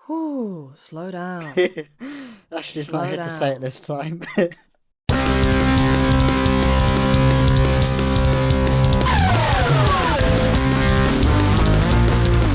Whew, slow down. Ashley's not here to say it this time.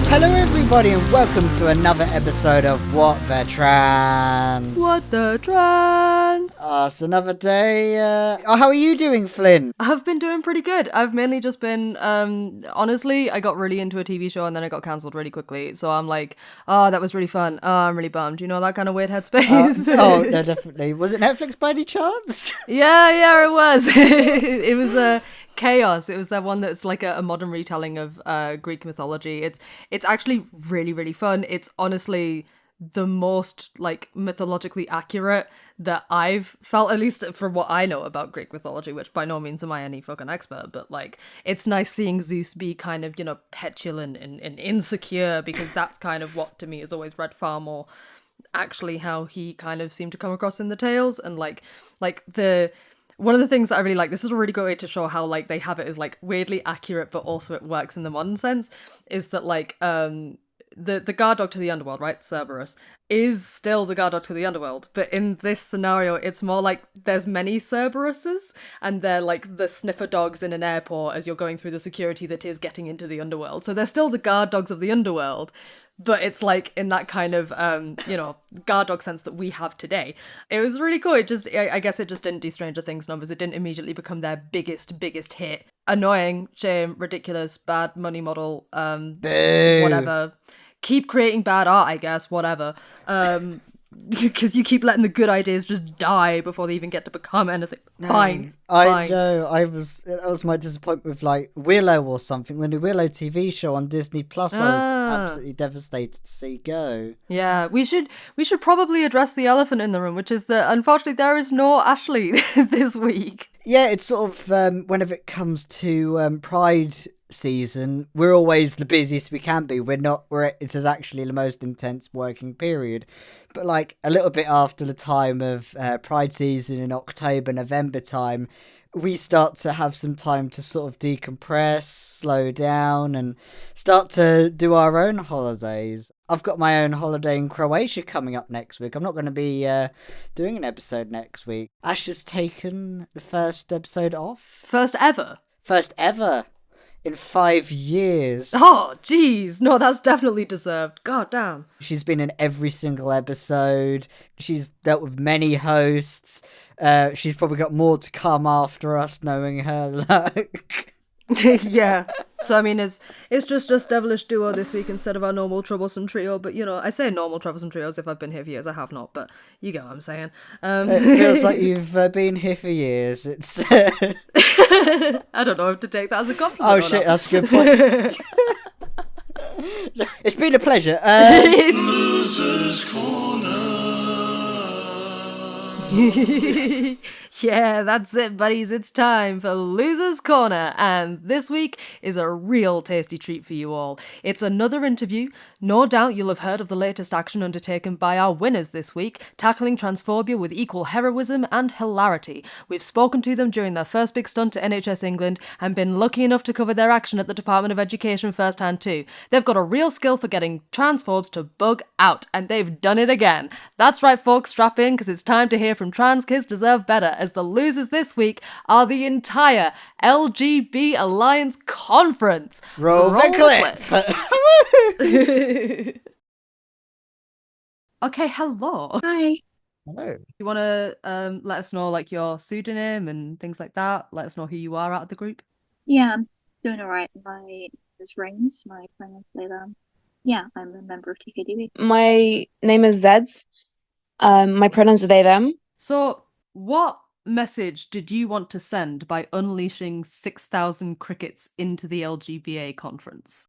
Hello everybody and welcome to another episode of What the Trans. What the trans? It's another day. How are you doing, Flynn? I've been doing pretty good. I've mainly just been, honestly, I got really into a TV show and then it got cancelled really quickly. So I'm like, oh, that was really fun. Oh, I'm really bummed. You know, that kind of weird headspace. Oh, no, definitely. Was it Netflix by any chance? Yeah, it was. It was Chaos. It was that one that's like a modern retelling of Greek mythology. It's actually really, really fun. It's honestly the most like mythologically accurate that I've felt, at least from what I know about Greek mythology, which by no means am I any fucking expert, but like it's nice seeing Zeus be kind of, you know, petulant and insecure, because that's kind of what to me has always read far more actually how he kind of seemed to come across in the tales. And like the one of the things that I really like, this is a really good way to show how like they have it as like weirdly accurate but also it works in the modern sense, is that like the guard dog to the underworld, right, Cerberus, is still the guard dog to the underworld, but in this scenario it's more like there's many Cerberuses and they're like the sniffer dogs in an airport as you're going through the security that is getting into the underworld. So they're still the guard dogs of the underworld, but it's like in that kind of you know, guard dog sense that we have today. It was really cool. It just, I guess it just didn't do Stranger Things numbers. It didn't immediately become their biggest hit. Annoying, shame, ridiculous, bad money model, whatever. Keep creating bad art, I guess, whatever. Because you keep letting the good ideas just die before they even get to become anything. Fine. I know. That was my disappointment with like Willow or something. The new Willow TV show on Disney Plus. I was absolutely devastated to see go. Yeah, we should probably address the elephant in the room, which is that unfortunately there is no Ashley this week. Yeah, it's sort of whenever it comes to Pride season, we're always the busiest we can be. It is actually the most intense working period. But like a little bit after the time of Pride season in October, November time, we start to have some time to sort of decompress, slow down, and start to do our own holidays. I've got my own holiday in Croatia coming up next week. I'm not going to be doing an episode next week. Ash has taken the first episode off. First ever In 5 years. Oh, jeez. No, that's definitely deserved. God damn. She's been in every single episode. She's dealt with many hosts. She's probably got more to come after us, knowing her luck. Yeah. So, I mean, it's just us devilish duo this week instead of our normal troublesome trio. But, you know, I say normal troublesome trio as if I've been here for years. I have not, but you get what I'm saying. It feels like you've been here for years. It's. I don't know if to take that as a compliment. Oh, shit, that's a good point. It's been a pleasure. Losers Corner. Yeah, that's it, buddies. It's time for Losers Corner, and this week is a real tasty treat for you all. It's another interview. No doubt you'll have heard of the latest action undertaken by our winners this week, tackling transphobia with equal heroism and hilarity. We've spoken to them during their first big stunt at NHS England and been lucky enough to cover their action at the Department of Education firsthand too. They've got a real skill for getting transphobes to bug out, and they've done it again. That's right, folks, strap in, because it's time to hear from Trans Kids Deserve Better, as the losers this week are the entire LGB Alliance Conference. Roll the clip. Okay, hello. Hi. Hello. You want to let us know like your pseudonym and things like that? Let us know who you are out of the group. Yeah, I'm doing alright. My name is Rings. My friend is Layla. Yeah, I'm a member of TKDB. My name is Zeds. My pronouns are they, them. So, what message did you want to send by unleashing 6,000 crickets into the LGBA conference?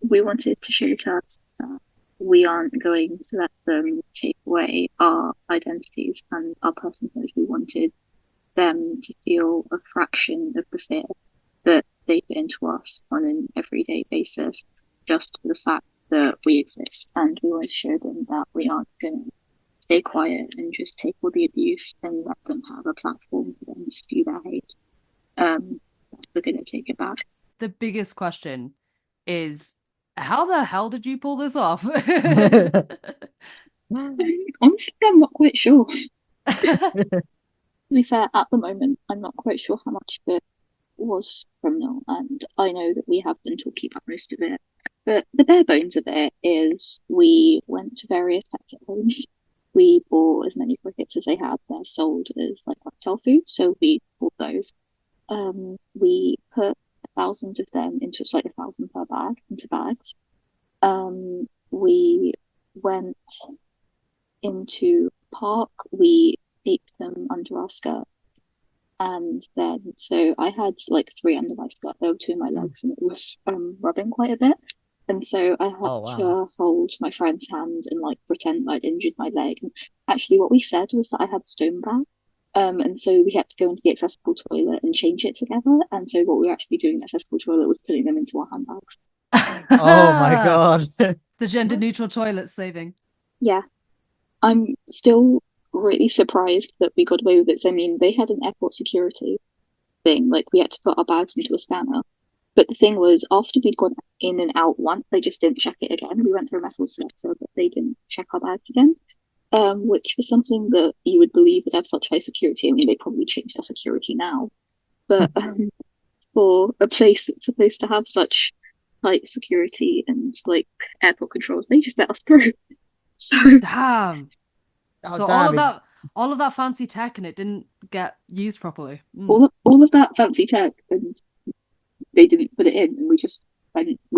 We wanted to show to us that we aren't going to let them take away our identities and our personhood. We wanted them to feel a fraction of the fear that they put into us on an everyday basis, just for the fact that we exist. And we want to show them that we aren't going to stay quiet and just take all the abuse and let them have a platform for them to spew their hate. We're going to take it back. The biggest question is, how the hell did you pull this off? Honestly, I'm not quite sure. To be fair, at the moment, I'm not quite sure how much of it was criminal, and I know that we have been talking about most of it. But the bare bones of it is we went to various pet homes. We bought as many crickets as they had. They're sold as like reptile food, so we bought those. We put 1,000 of them into, it's like 1,000 per bag, into bags. We went into park. We taped them under our skirt. And then, so I had like three under my skirt, there were two in my legs, and it was rubbing quite a bit. And so I had Oh wow. to hold my friend's hand and like pretend I'd injured my leg. And actually, what we said was that I had stone bag. And so we had to go into the accessible toilet and change it together. And so what we were actually doing in the accessible toilet was putting them into our handbags. Oh my God. The gender neutral toilet saving. Yeah, I'm still really surprised that we got away with it. So, I mean, they had an airport security thing, like we had to put our bags into a scanner. But the thing was, after we'd gone in and out once, they just didn't check it again. We went through a metal detector, but they didn't check our bags again. Which was something that you would believe would have such high security. I mean, they probably changed their security now, but for a place that's supposed to have such tight security and like airport controls, they just let us through. So Damn. Oh So damn it. all of that fancy tech and it didn't get used properly. all of that fancy tech, and they didn't put it in, and we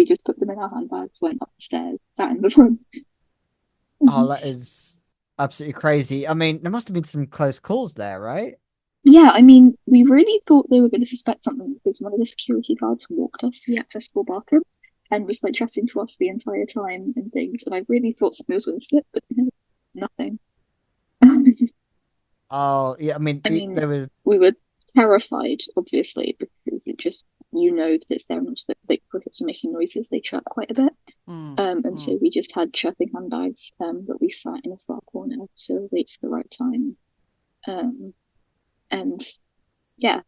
just put them in our handbags, went up the stairs, sat in the room. Oh, that is absolutely crazy. I mean, there must have been some close calls there, right? Yeah, I mean, we really thought they were going to suspect something because one of the security guards walked us to the accessible bathroom and was like chatting to us the entire time and things. And I really thought something was going to slip, but no, nothing. Oh, yeah. I mean, I mean, there were. we were terrified, obviously, because it just, you know, that it's there and also that crickets are making noises. They chirp quite a bit. And so we just had chirping handbags that we sat in a far corner to wait for the right time. And yeah,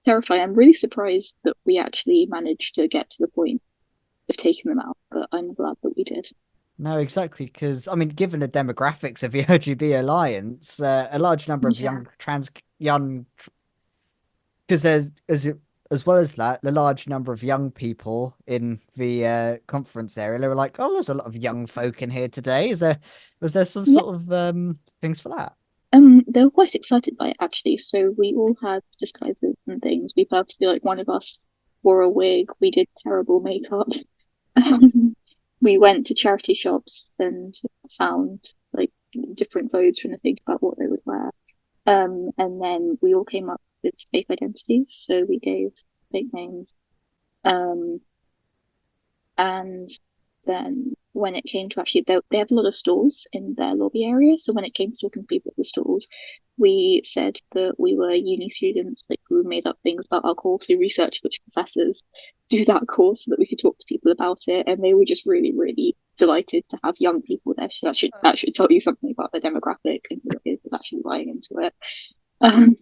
terrifying. I'm really surprised that we actually managed to get to the point of taking them out, but I'm glad that we did. No, exactly. Because, I mean, given the demographics of the LGB Alliance, a large number of Yeah. young, because as well as that, the large number of young people in the conference area, they were like, oh, there's a lot of young folk in here today. Was there some Yeah. sort of things for that? They were quite excited by it actually. So we all had disguises and things. We purposely, like, one of us wore a wig. We did terrible makeup. We went to charity shops and found like different clothes, trying to think about what they would wear. And then we all came up with fake identities. So we gave fake names. Um, and then when it came to actually, they have a lot of stalls in their lobby area. So when it came to talking to people at the stalls, we said that we were uni students, like we made up things about our course. We researched which professors do that course so that we could talk to people about it. And they were just really, really delighted to have young people there. So that should tell you something about their demographic and who it is that's actually buying into it. Um,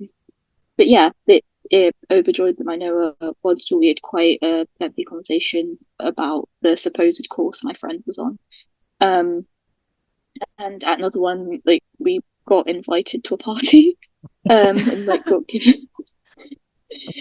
but yeah, it overjoyed them. I know once we had quite a lengthy conversation about the supposed course my friend was on. Um, and at another one, like we got invited to a party, and like got given,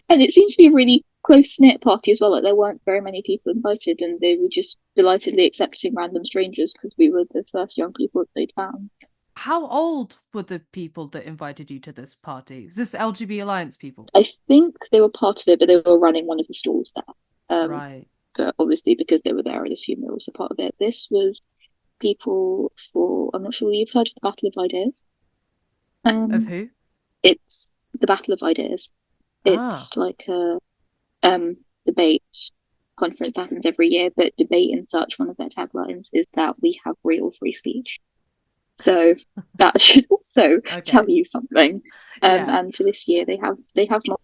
and it seemed to be a really close knit party as well. Like there weren't very many people invited, and they were just delightedly accepting random strangers because we were the first young people that they'd found. How old were the people that invited you to this party? Was this LGB Alliance people? I think they were part of it, but they were running one of the stalls there. Right. But obviously because they were there, I'd assume they were also part of it. This was people for, I'm not sure you've heard of the Battle of Ideas. Of Um, who? it's the Battle of Ideas. It's Ah. like a debate conference that happens every year, but debate and such, one of their taglines is that we have real free speech. So that should also tell Okay. you something. Yeah. And for this year, they have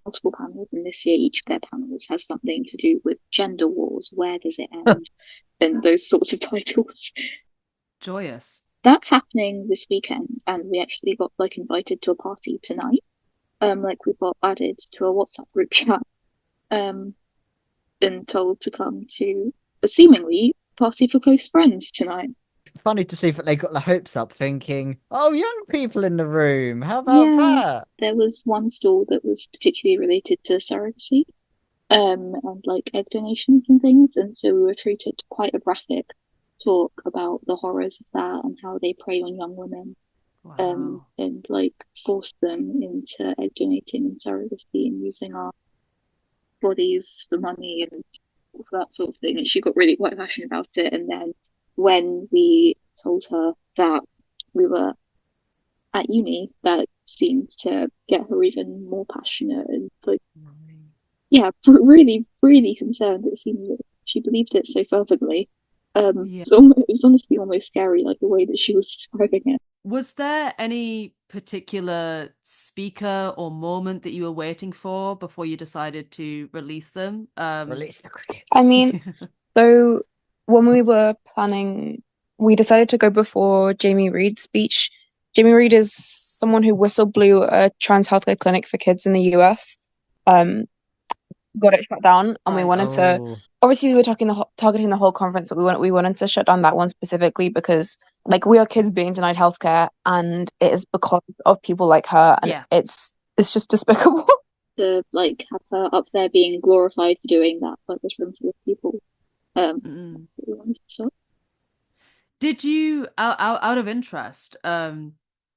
multiple panels, and this year each of their panels has something to do with gender wars. Where does it end? And those sorts of titles. Joyous. That's happening this weekend, and we actually got like invited to a party tonight. Like we got added to a WhatsApp group chat, um, and told to come to a seemingly party for close friends tonight. funny to see that they got the hopes up, thinking, "Oh, young people in the room. How about Yeah, that?" there was one stall that was particularly related to surrogacy, and like egg donations and things, and so we were treated to quite a graphic talk about the horrors of that and how they prey on young women, Wow. and like force them into egg donating and surrogacy and using our bodies for money and all that sort of thing. And she got really quite passionate about it. And then when we told her that we were at uni, that seemed to get her even more passionate and like, yeah, really, really concerned. It seemed that she believed it so fervently. Yeah. So it was honestly almost scary, like the way that she was describing it. Was there any particular speaker or moment that you were waiting for before you decided to release them? Release the crickets. I mean, so when we were planning, we decided to go before Jamie Reed's speech. Jamie Reed is someone who whistle blew a trans healthcare clinic for kids in the US. Got it shut down, and we Right. wanted to. Oh, Obviously, we were targeting the whole conference, but we wanted to shut down that one specifically because, like, we are kids being denied healthcare, and it is because of people like her, and Yeah. it's just despicable. To like have her up there being glorified for doing that, like this room full of people. Mm. We wanted to stop. Did you, out of interest,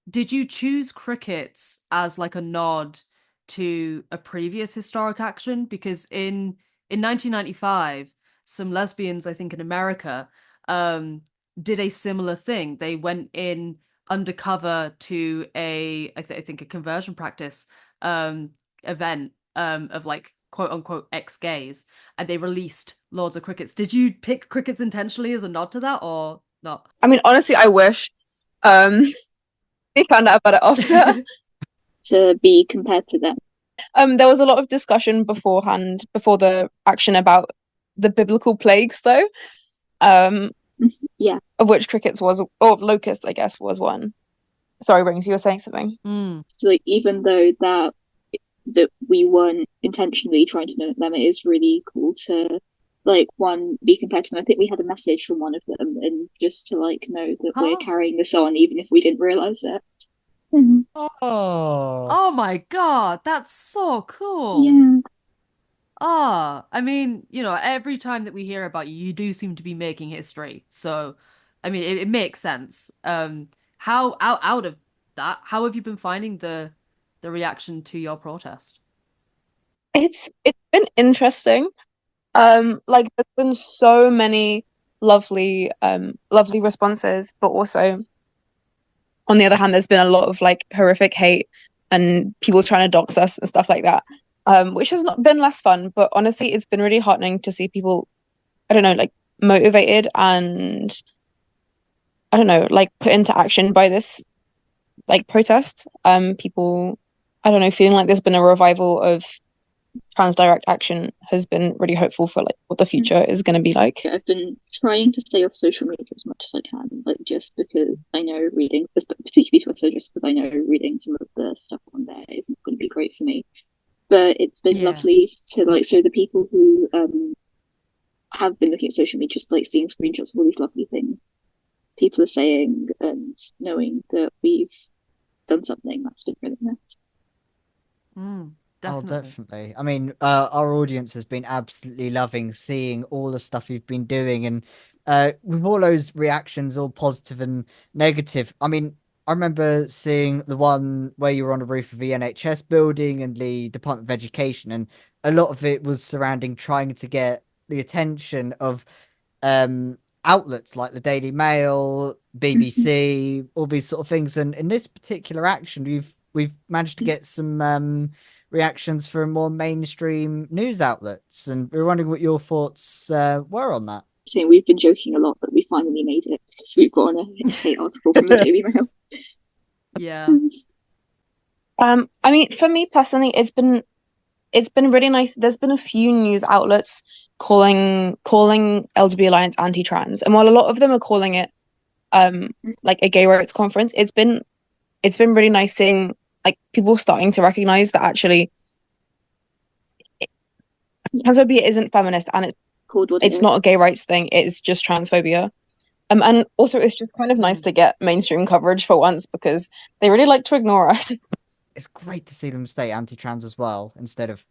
did you choose crickets as like a nod to a previous historic action? Because in 1995, some lesbians, I think in America, did a similar thing. They went in undercover to I think a conversion practice event of like quote unquote ex-gays, and they released loads of crickets. Did you pick crickets intentionally as a nod to that or not? I mean, honestly, I wish. We found out about it after. To be compared to them. There was a lot of discussion beforehand, before the action, about the biblical plagues, though. Yeah. Of which crickets was, or locusts, I guess, was one. Sorry, Rings, you were saying something. So like even though that we weren't intentionally trying to know them, it is really cool to like one be compared to them. I think we had a message from one of them, and just to like know that we're Oh. carrying this on, even if we didn't realize it. oh, Oh my God, that's so cool. Yeah. Ah, I mean, you know, every time that we hear about you, you do seem to be making history. So, I mean, it makes sense. How out of that, how have you been finding the reaction to your protest? It's been interesting. Like there's been so many lovely responses, but also on the other hand, there's been a lot of like horrific hate and people trying to dox us and stuff like that. Which has not been less fun, but honestly, it's been really heartening to see people, I don't know, like motivated and I don't know, like put into action by this like protest. People, I don't know, feeling like there's been a revival of trans direct action has been really hopeful for like what the future is going to be like. I've been trying to stay off social media as much as I can, like just because I know reading, particularly Twitter, just because I know reading some of the stuff on there isn't going to be great for me. But it's been Yeah. lovely to like, so the people who have been looking at social media, just like seeing screenshots of all these lovely things people are saying and knowing that we've done something, that's been really nice. oh, Definitely. definitely. I mean, our audience has been absolutely loving seeing all the stuff you've been doing, and with all those reactions, all positive and negative. I mean, I remember seeing the one where you were on the roof of the NHS building and the Department of Education, and a lot of it was surrounding trying to get the attention of outlets like the Daily Mail, BBC, all these sort of things. And in this particular action, we've managed to get some reactions from more mainstream news outlets, and we were wondering what your thoughts were on that. So we've been joking a lot that we finally made it because we've got a hate article from the Daily Mail. Yeah. I mean, for me personally, it's been really nice. There's been a few news outlets calling LGBA Alliance anti-trans, and while a lot of them are calling it like a gay rights conference, it's been really nice seeing like people starting to recognize that actually transphobia isn't feminist and Called what it's not a gay rights thing, it's just transphobia. And also, it's just kind of nice to get mainstream coverage for once because they really like to ignore us. It's great to see them stay anti-trans as well, instead of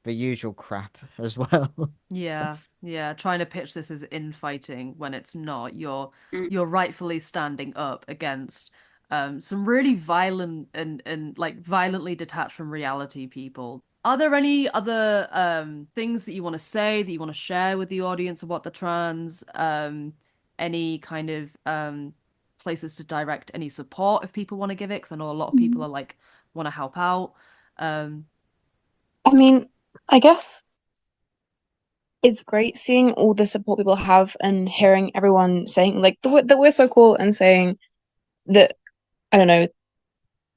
the usual crap as well. Yeah, yeah, trying to pitch this as infighting when it's not. Mm. You're rightfully standing up against some really violent and like violently detached from reality people. Are there any other things that you want to say that you want to share with the audience about the trans? Any kind of places to direct any support if people want to give it? Because I know a lot of people are like want to help out. Um, I mean, I guess it's great seeing all the support people have and hearing everyone saying like that we're so cool and saying that I don't know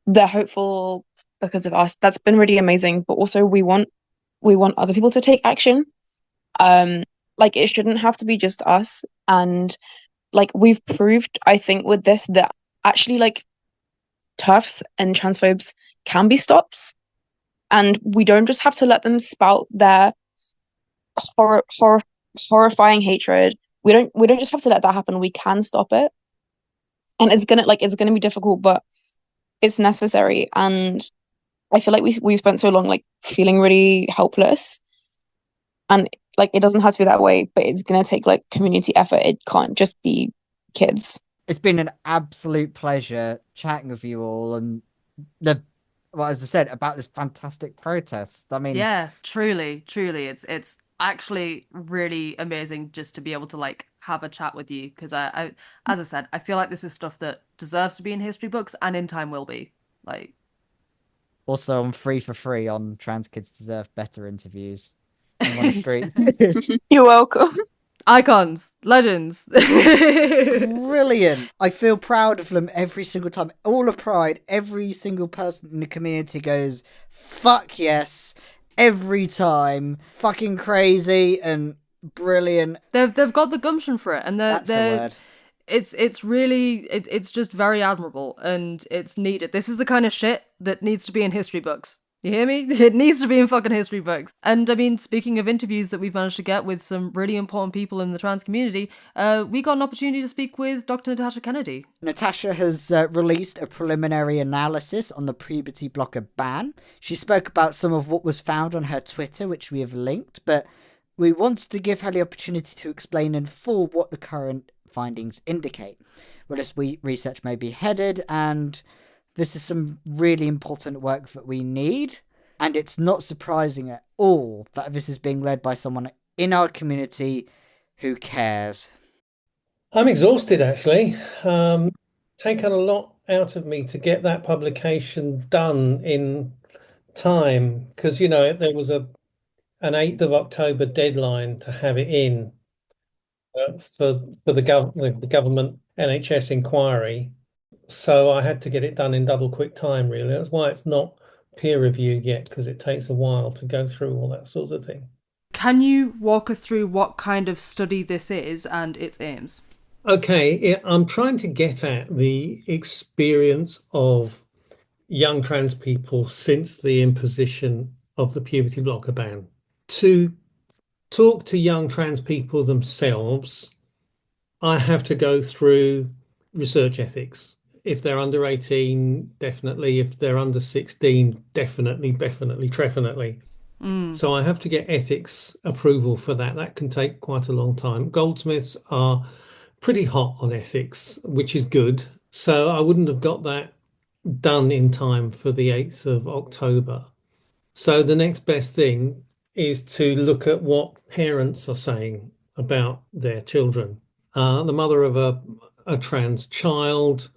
they're hopeful because of us. That's been really amazing. But also we want other people to take action. Um, like it shouldn't have to be just us. And like we've proved, I think, with this that actually like TERFs and transphobes can be stopped, and we don't just have to let them spout their horrifying hatred. We don't just have to let that happen. We can stop it, and it's gonna be difficult, but it's necessary. And I feel like we've spent so long like feeling really helpless, and like it doesn't have to be that way, but it's gonna take like community effort. It can't just be kids. It's been an absolute pleasure chatting with you all, and the well, as I said, about this fantastic protest. I mean, Yeah, truly, truly. It's actually really amazing just to be able to like have a chat with you because as I said, I feel like this is stuff that deserves to be in history books and in time will be. Like also I'm free for free on Trans Kids Deserve Better interviews. I'm on a street. You're welcome. icons, legends. Brilliant. I feel proud of them every single time. All of pride, every single person in the community goes, fuck yes, every time. Fucking crazy and brilliant. They've got the gumption for it and That's the they're word. it's really it's just very admirable and it's needed. This is the kind of shit that needs to be in history books. You hear me? It needs to be in fucking history books. And I mean, speaking of interviews that we've managed to get with some really important people in the trans community, we got an opportunity to speak with Dr. Natasha Kennedy. Natasha has released a preliminary analysis on the puberty blocker ban. She spoke about some of what was found on her Twitter, which we have linked, but we wanted to give her the opportunity to explain in full what the current findings indicate, where this research may be headed, and this is some really important work that we need. And it's not surprising at all that this is being led by someone in our community who cares. I'm exhausted, actually. Taken a lot out of me to get that publication done in time because, there was an 8th of October deadline to have it in for the government NHS inquiry. So I had to get it done in double quick time, really. That's why it's not peer reviewed yet, because it takes a while to go through all that sort of thing. Can you walk us through what kind of study this is and its aims? Okay, I'm trying to get at the experience of young trans people since the imposition of the puberty blocker ban. To talk to young trans people themselves, I have to go through research ethics. If they're under 18, definitely. If they're under 16, definitely, definitely. So I have to get ethics approval for that. That can take quite a long time. Goldsmiths are pretty hot on ethics, which is good. So I wouldn't have got that done in time for the 8th of October. So the next best thing is to look at what parents are saying about their children. The mother of a trans child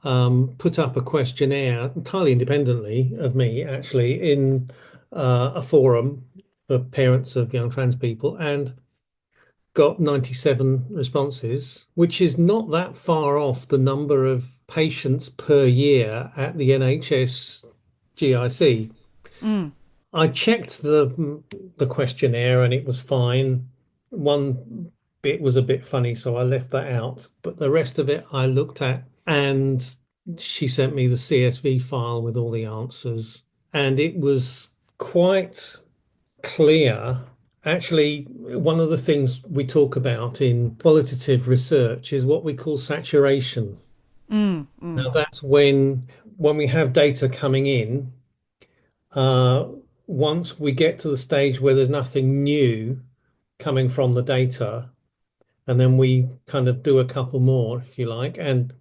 put up a questionnaire entirely independently of me, actually, in a forum for parents of young trans people and got 97 responses, which is not that far off the number of patients per year at the NHS GIC. I checked the questionnaire and it was fine. One bit was a bit funny, so I left that out. But the rest of it I looked at, and she sent me the CSV file with all the answers. And it was quite clear Actually, one of the things we talk about in qualitative research is what we call saturation. Now, that's when we have data coming in, uh, once we get to the stage where there's nothing new coming from the data, and then we kind of do a couple more, if you like, and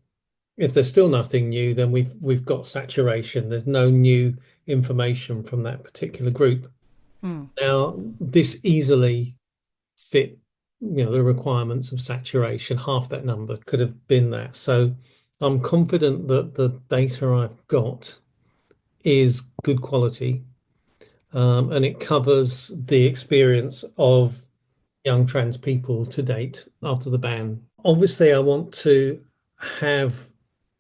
if there's still nothing new, then we've got saturation. There's no new information from that particular group. Now, this easily fit, the requirements of saturation. Half that number could have been that. So I'm confident that the data I've got is good quality, and it covers the experience of young trans people to date after the ban. Obviously, I want to have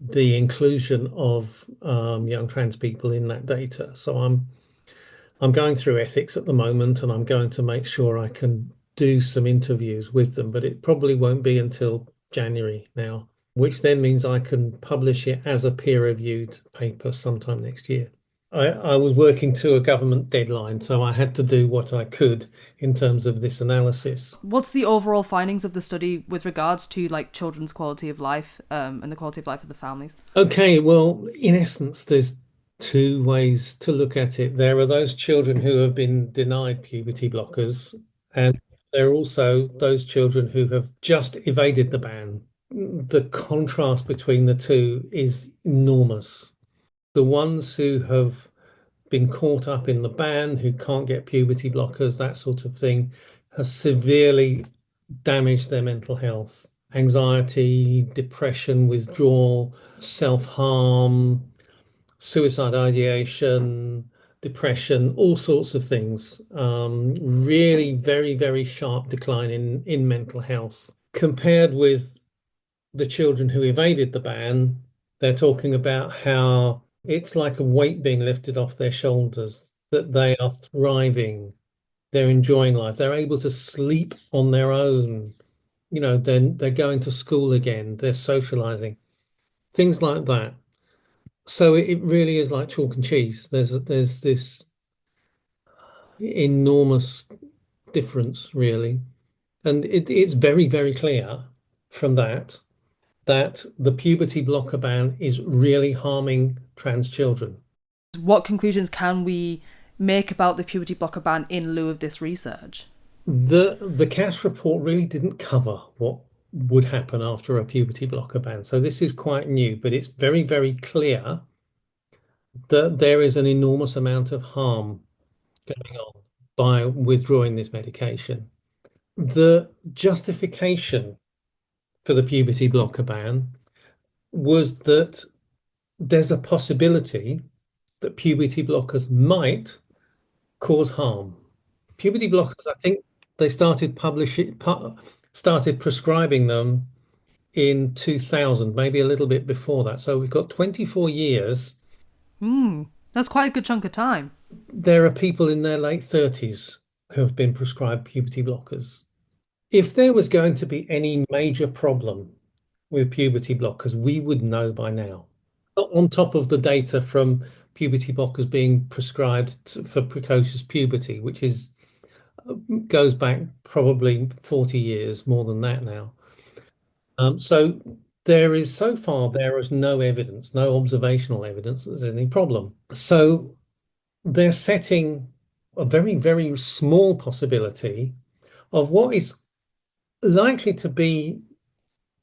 the inclusion of young trans people in that data. So I'm going through ethics at the moment, and I'm going to make sure I can do some interviews with them, but it probably won't be until January now, which then means I can publish it as a peer-reviewed paper sometime next year. I was working to a government deadline, so I had to do what I could in terms of this analysis. What's the overall findings of the study with regards to like children's quality of life, and the quality of life of the families? Okay, well, in essence, there's two ways to look at it. There are those children who have been denied puberty blockers, and there are also those children who have just evaded the ban. The contrast between the two is enormous. The ones who have been caught up in the ban, who can't get puberty blockers, that sort of thing, has severely damaged their mental health. Anxiety, depression, withdrawal, self-harm, suicide ideation, depression, all sorts of things. Really very, very sharp decline in mental health. Compared with the children who evaded the ban, they're talking about how it's like a weight being lifted off their shoulders, that they are thriving, they're enjoying life, they're able to sleep on their own. Then they're going to school again, they're socializing, things like that. So it really is like chalk and cheese. There's this enormous difference, really. And it's very, very clear from that the puberty blocker ban is really harming trans children. What conclusions can we make about the puberty blocker ban in lieu of this research? The CAS report really didn't cover what would happen after a puberty blocker ban. So this is quite new, but it's very, very clear that there is an enormous amount of harm going on by withdrawing this medication. The justification for the puberty blocker ban was that there's a possibility that puberty blockers might cause harm. Puberty blockers, I think they started prescribing them in 2000, maybe a little bit before that. So we've got 24 years. That's quite a good chunk of time. There are people in their late 30s who have been prescribed puberty blockers. If there was going to be any major problem with puberty blockers, we would know by now. On top of the data from puberty blockers being prescribed for precocious puberty, which goes back probably 40 years, more than that now. So there is no evidence, no observational evidence that there's any problem. So they're setting a very, very small possibility of what is likely to be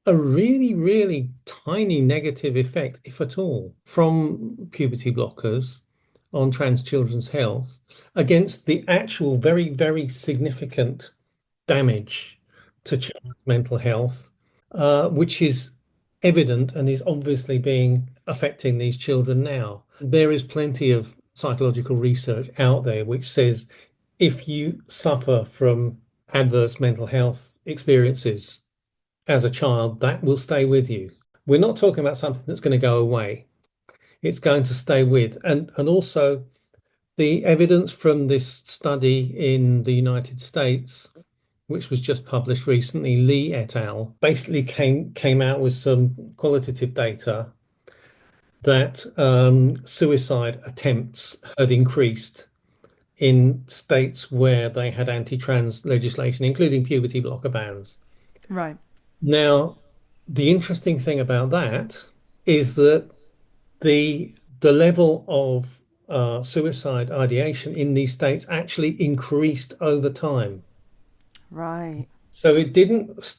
a really, really tiny negative effect, if at all, from puberty blockers on trans children's health against the actual very, very significant damage to children's mental health, which is evident and is obviously affecting these children now. There is plenty of psychological research out there which says if you suffer from adverse mental health experiences as a child, that will stay with you. We're not talking about something that's going to go away. It's going to stay with. And also the evidence from this study in the United States, which was just published recently, Lee et al., basically came out with some qualitative data that suicide attempts had increased in states where they had anti-trans legislation, including puberty blocker bans. Right. Now, the interesting thing about that is that the level of suicide ideation in these states actually increased over time. Right. So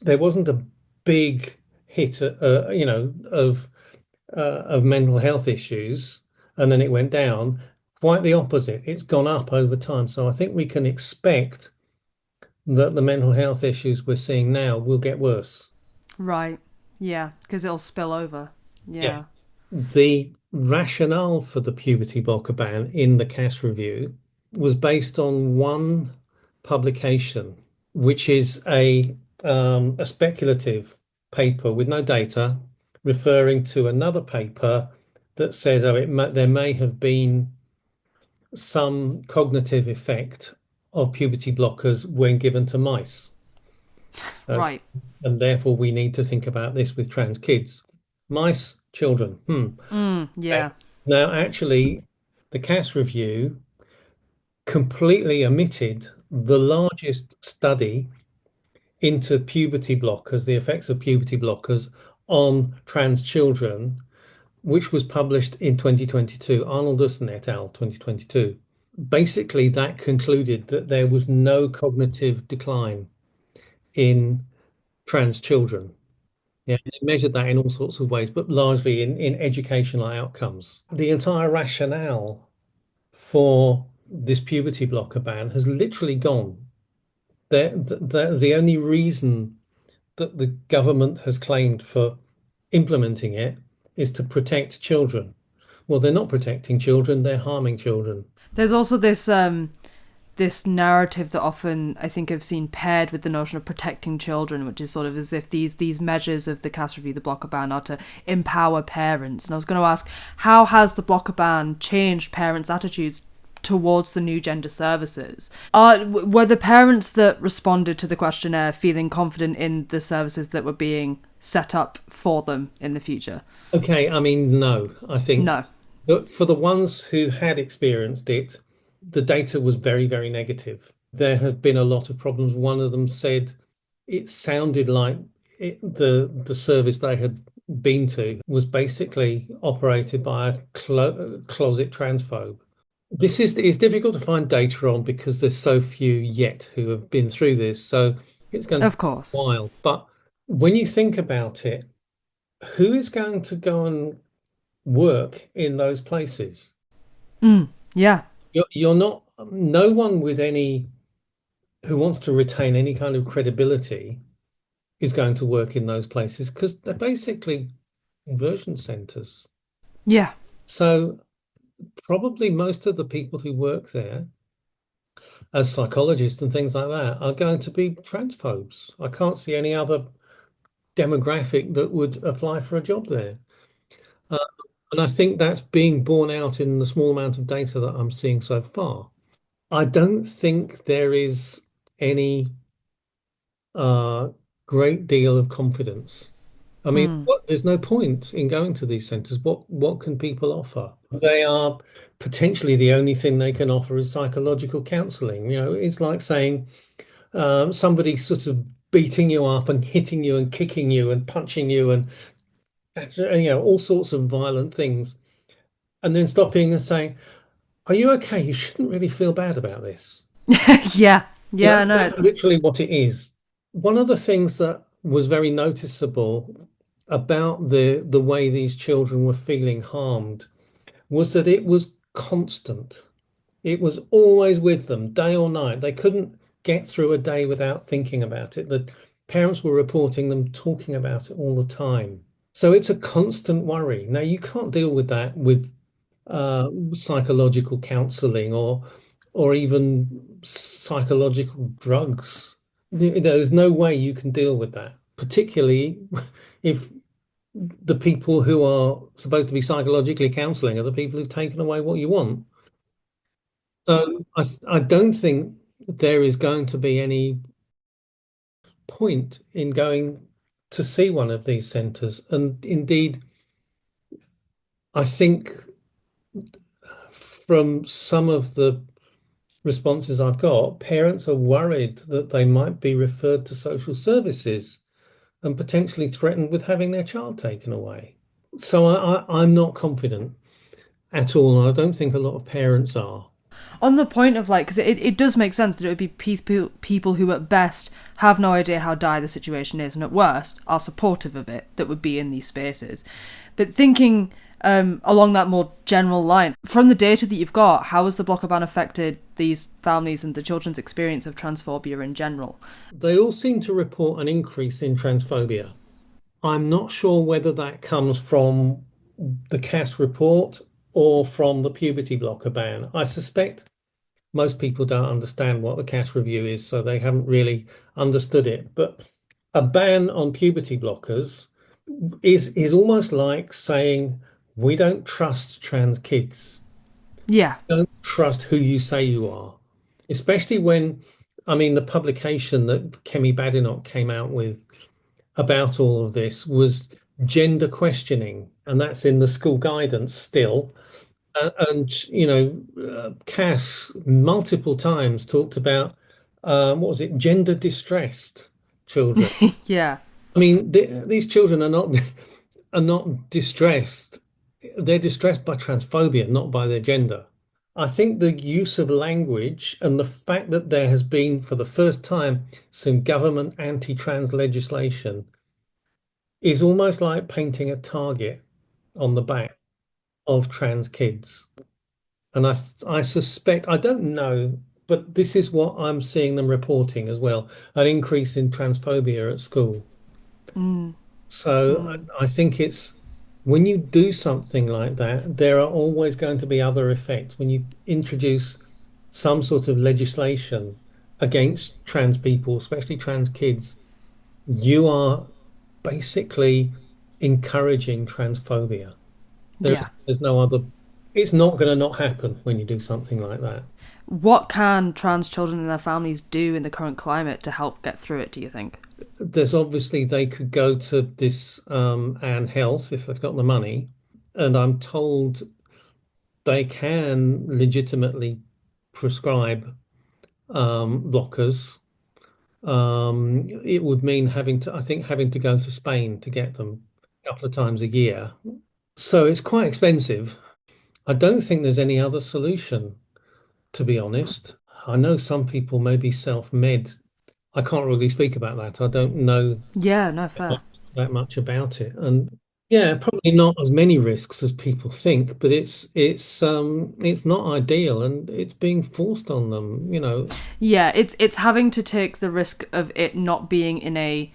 there wasn't a big hit, of mental health issues, and then it went down. Quite the opposite. It's gone up over time. So I think we can expect that the mental health issues we're seeing now will get worse. Right. Yeah, because it'll spill over. Yeah. Yeah. The rationale for the puberty blocker ban in the CAS review was based on one publication, which is a speculative paper with no data, referring to another paper that says, there may have been some cognitive effect of puberty blockers when given to mice. Okay. Right. And therefore, we need to think about this with trans kids. Mice, children. Okay. Yeah. Now, actually, the CAS review completely omitted the largest study into puberty blockers, the effects of puberty blockers on trans children, which was published in 2022, Arnoldson et al., 2022. Basically, that concluded that there was no cognitive decline in trans children. Yeah, they measured that in all sorts of ways, but largely in educational outcomes. The entire rationale for this puberty blocker ban has literally gone. The only reason that the government has claimed for implementing it is to protect children. Well, they're not protecting children, they're harming children. There's also this narrative that often I think I've seen paired with the notion of protecting children, which is sort of as if these measures of the CAS review, the blocker ban, are to empower parents. And I was going to ask, how has the blocker ban changed parents' attitudes towards the new gender services? Were the parents that responded to the questionnaire feeling confident in the services that were being set up for them in the future? Okay, I mean, no, I think No. that for the ones who had experienced it, the data was very, very negative. There have been a lot of problems. One of them said it sounded like the service they had been to was basically operated by a closet transphobe. It's difficult to find data on because there's so few yet who have been through this. So it's going to Of take a course. while. But when you think about it, who is going to go and work in those places? Yeah. You're not, no one with any who wants to retain any kind of credibility is going to work in those places because they're basically conversion centers. Yeah. So probably most of the people who work there as psychologists and things like that are going to be transphobes. I can't see any other demographic that would apply for a job there. Uh, and I think that's being borne out in the small amount of data that I'm seeing so far. I don't think there is any uh, great deal of confidence. I mean, there's no point in going to these centres. What can people offer? They are potentially the only thing they can offer is psychological counselling. It's like saying somebody sort of beating you up and hitting you and kicking you and punching you and all sorts of violent things, and then stopping and saying, "Are you okay? You shouldn't really feel bad about this." Yeah. Yeah, no, That's it's literally what it is. One of the things that was very noticeable about the way these children were feeling harmed was that it was constant. It was always with them, day or night. They couldn't get through a day without thinking about it. The parents were reporting them talking about it all the time. So it's a constant worry. Now, you can't deal with that with psychological counseling or even psychological drugs. There's no way you can deal with that, particularly if the people who are supposed to be psychologically counseling are the people who've taken away what you want. So I don't think there is going to be any point in going to see one of these centres. And indeed, I think from some of the responses I've got, parents are worried that they might be referred to social services and potentially threatened with having their child taken away. So I'm not confident at all. And I don't think a lot of parents are. On the point of like, because it does make sense that it would be people who at best have no idea how dire the situation is and at worst are supportive of it that would be in these spaces. But thinking along that more general line, from the data that you've got, how has the blocker ban affected these families and the children's experience of transphobia in general? They all seem to report an increase in transphobia. I'm not sure whether that comes from the CAS report or from the puberty blocker ban. I suspect most people don't understand what the CAS review is, so they haven't really understood it. But a ban on puberty blockers is almost like saying we don't trust trans kids. Yeah. Don't trust who you say you are, especially when, I mean, the publication that Kemi Badenoch came out with about all of this was gender questioning, and that's in the school guidance still. And you know, Cass multiple times talked about what was it, gender distressed children. Yeah. I mean, these children are not are not distressed. They're distressed by transphobia, not by their gender. I think the use of language and the fact that there has been, for the first time, some government anti-trans legislation is almost like painting a target on the back of trans kids. And I suspect, I don't know, but this is what I'm seeing them reporting as well, an increase in transphobia at school. So I think it's when you do something like that, there are always going to be other effects. When you introduce some sort of legislation against trans people, especially trans kids, you are basically encouraging transphobia. Yeah. There's no other, it's not going to not happen when you do something like that. What can trans children and their families do in the current climate to help get through it, do you think? There's obviously they could go to this Anne Health if they've got the money, and I'm told they can legitimately prescribe blockers. It would mean having to, I think, having to go to Spain to get them a couple of times a year. So it's quite expensive. I don't think there's any other solution, to be honest. I know some people may be self-med. I can't really speak about that. I don't know Yeah, no, fair. that much about it. And yeah, probably not as many risks as people think, but it's not ideal and it's being forced on them, you know. Yeah, it's having to take the risk of it not being in a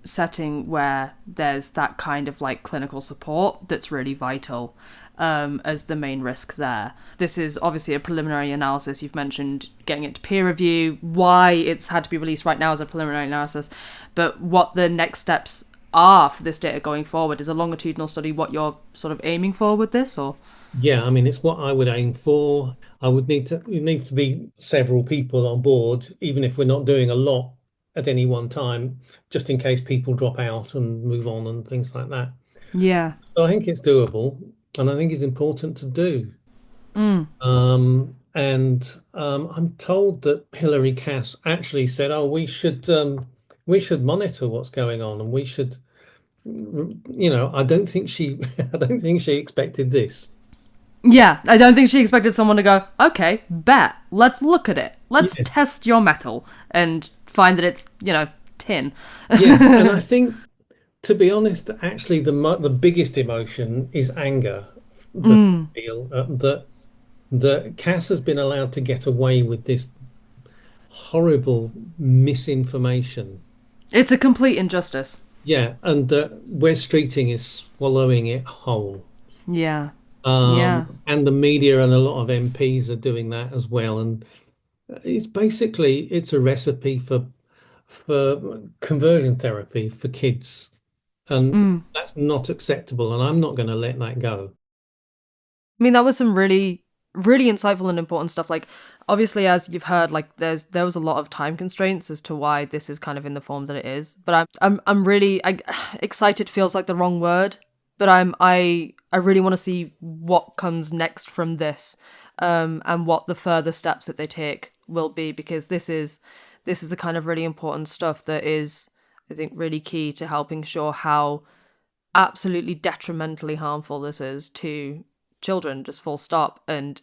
setting where there's that kind of like clinical support that's really vital as the main risk there. This is obviously a preliminary analysis. You've mentioned getting it to peer review, why it's had to be released right now as a preliminary analysis, but what the next steps are for this data going forward. Is a longitudinal study what you're sort of aiming for with this, or? Yeah, I mean, it's what I would aim for. It needs to be several people on board, even if we're not doing a lot at any one time, just in case people drop out and move on and things like that. Yeah. So I think it's doable, and I think it's important to do. I'm told that Hilary Cass actually said, "Oh, we should monitor what's going on, and we should, you know." I don't think she, I don't think she expected this. Yeah, I don't think she expected someone to go, okay, bet, let's look at it. Let's Yeah. test your metal and find that it's, tin. Yes, and I think, to be honest, actually, the biggest emotion is anger. That I feel that Cass has been allowed to get away with this horrible misinformation. It's a complete injustice. Yeah, and that Wes Streeting is swallowing it whole. Yeah. Yeah. And the media and a lot of MPs are doing that as well. And it's a recipe for conversion therapy for kids. And that's not acceptable. And I'm not going to let that go. I mean, that was some really, really insightful and important stuff. Like, obviously, as you've heard, like there was a lot of time constraints as to why this is kind of in the form that it is. But I'm really excited. Feels like the wrong word, but I really want to see what comes next from this. and what the further steps that they take will be, because this is the kind of really important stuff that is, I think, really key to helping show how absolutely detrimentally harmful this is to children, just full stop, and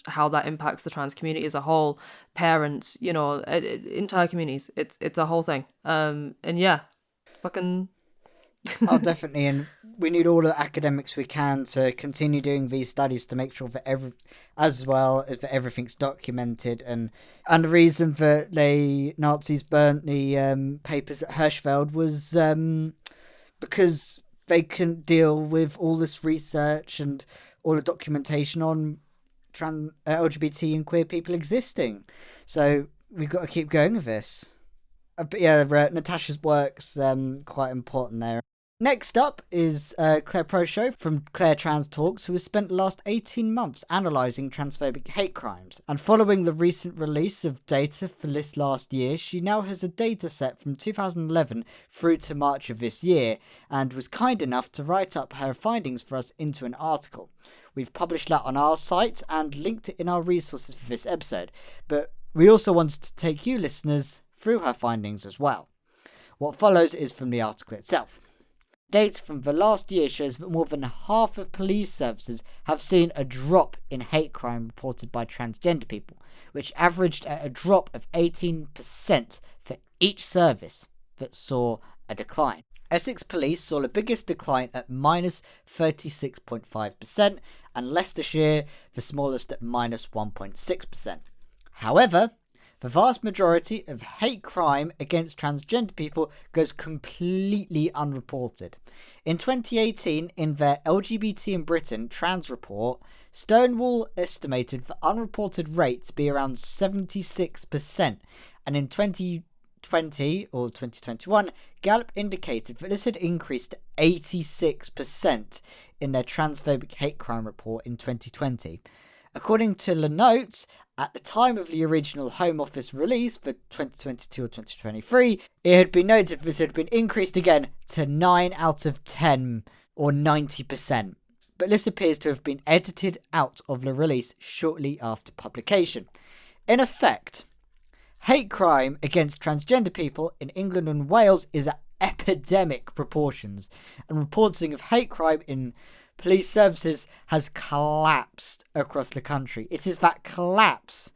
how that impacts the trans community as a whole, parents, entire communities. It's a whole thing. And yeah, fucking. Oh, definitely, and we need all the academics we can to continue doing these studies to make sure that as well as that everything's documented. And the reason that the Nazis burnt the papers at Hirschfeld was because they couldn't deal with all this research and all the documentation on LGBT and queer people existing. So we've got to keep going with this. But yeah, Natasha's work's quite important there. Next up is Claire Proshow from Claire Trans Talks, who has spent the last 18 months analysing transphobic hate crimes. And following the recent release of data for this last year, she now has a data set from 2011 through to March of this year, and was kind enough to write up her findings for us into an article. We've published that on our site and linked it in our resources for this episode, but we also wanted to take you listeners through her findings as well. What follows is from the article itself. Data from the last year shows that more than half of police services have seen a drop in hate crime reported by transgender people, which averaged at a drop of 18% for each service that saw a decline. Essex Police saw the biggest decline at minus 36.5%, and Leicestershire the smallest at minus 1.6%. However, the vast majority of hate crime against transgender people goes completely unreported. In 2018, in their LGBT in Britain trans report, Stonewall estimated the unreported rate to be around 76%, and in 2020 or 2021, Gallup indicated that this had increased to 86% in their transphobic hate crime report in 2020. According to the notes, at the time of the original Home Office release for 2022 or 2023, it had been noted this had been increased again to 9 out of 10 or 90%. But this appears to have been edited out of the release shortly after publication. In effect, hate crime against transgender people in England and Wales is at epidemic proportions, and reporting of hate crime in police services has collapsed across the country. It is that collapse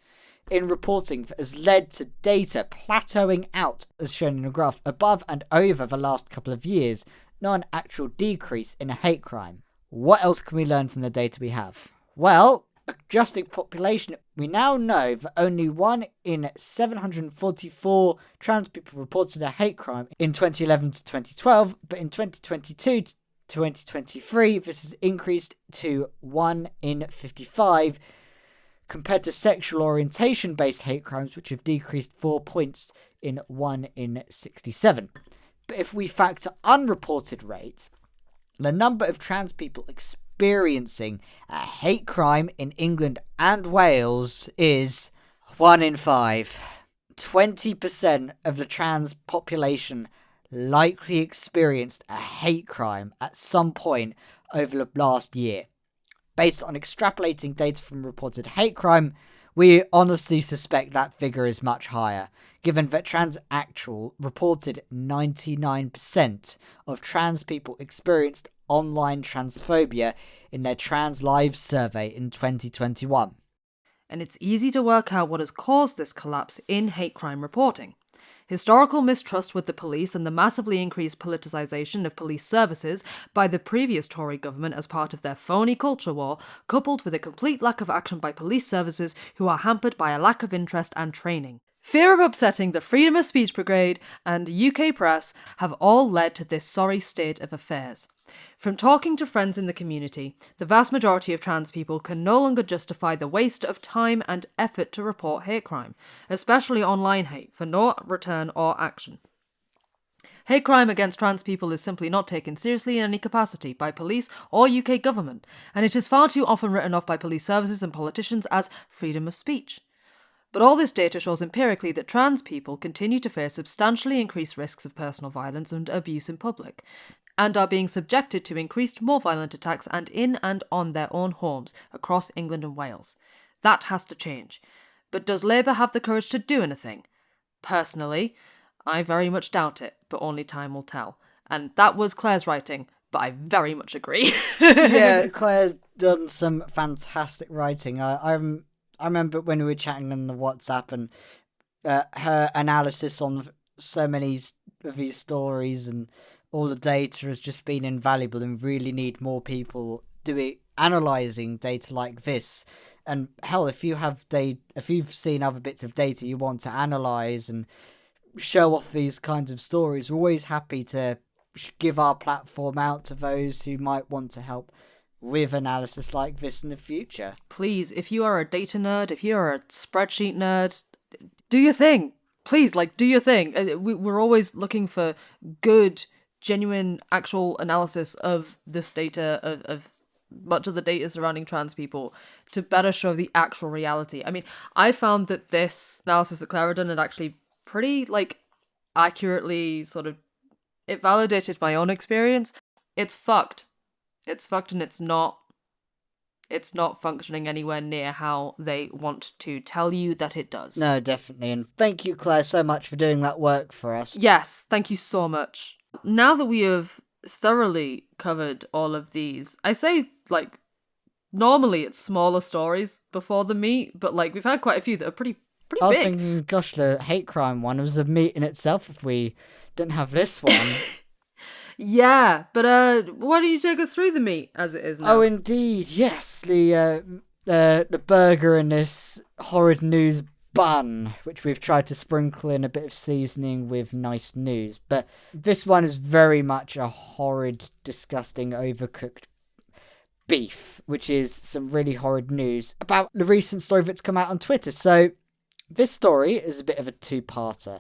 in reporting that has led to data plateauing out, as shown in the graph above and over the last couple of years, not an actual decrease in hate crime. What else can we learn from the data we have? Well, adjusting population, we now know that only 1 in 744 trans people reported a hate crime in 2011 to 2012, but in 2022 to 2023, this has increased to 1 in 55, compared to sexual orientation-based hate crimes, which have decreased 4 points in 1 in 67. But if we factor unreported rates, the number of trans people experiencing a hate crime in England and Wales is 1 in 5. 20% of the trans population likely experienced a hate crime at some point over the last year. Based on extrapolating data from reported hate crime, we honestly suspect that figure is much higher, given that TransActual reported 99% of trans people experienced online transphobia in their Trans Lives survey in 2021. And it's easy to work out what has caused this collapse in hate crime reporting. Historical mistrust with the police and the massively increased politicisation of police services by the previous Tory government as part of their phony culture war, coupled with a complete lack of action by police services who are hampered by a lack of interest and training. Fear of upsetting the Freedom of Speech Brigade and UK press have all led to this sorry state of affairs. From talking to friends in the community, the vast majority of trans people can no longer justify the waste of time and effort to report hate crime, especially online hate, for no return or action. Hate crime against trans people is simply not taken seriously in any capacity by police or UK government, and it is far too often written off by police services and politicians as freedom of speech. But all this data shows empirically that trans people continue to face substantially increased risks of personal violence and abuse in public, and are being subjected to increased, more violent attacks and in and on their own homes across England and Wales. That has to change. But does Labour have the courage to do anything? Personally, I very much doubt it, but only time will tell. And that was Claire's writing, but I very much agree. Yeah, Claire's done some fantastic writing. I remember when we were chatting on the WhatsApp and her analysis on so many of these stories and all the data has just been invaluable, and really need more people analysing data like this. And hell, if you've seen other bits of data you want to analyse and show off these kinds of stories, we're always happy to give our platform out to those who might want to help with analysis like this in the future. Please, if you are a data nerd, if you're a spreadsheet nerd, do your thing. Please, do your thing. We're always looking for good, genuine, actual analysis of this data, of much of the data surrounding trans people, to better show the actual reality. I mean, I found that this analysis that Clara done had actually pretty, accurately it validated my own experience. It's fucked. It's fucked, and it's not functioning anywhere near how they want to tell you that it does. No, definitely. And thank you, Claire, so much for doing that work for us. Yes, thank you so much. Now that we have thoroughly covered all of these, I say, normally it's smaller stories before the meet, but, we've had quite a few that are pretty big. I was thinking, gosh, the hate crime one was a meet in itself if we didn't have this one. Yeah, but why don't you take us through the meat as it is now? Oh, indeed, yes. The burger and this horrid news bun, which we've tried to sprinkle in a bit of seasoning with nice news. But this one is very much a horrid, disgusting, overcooked beef, which is some really horrid news about the recent story that's come out on Twitter. So this story is a bit of a two-parter.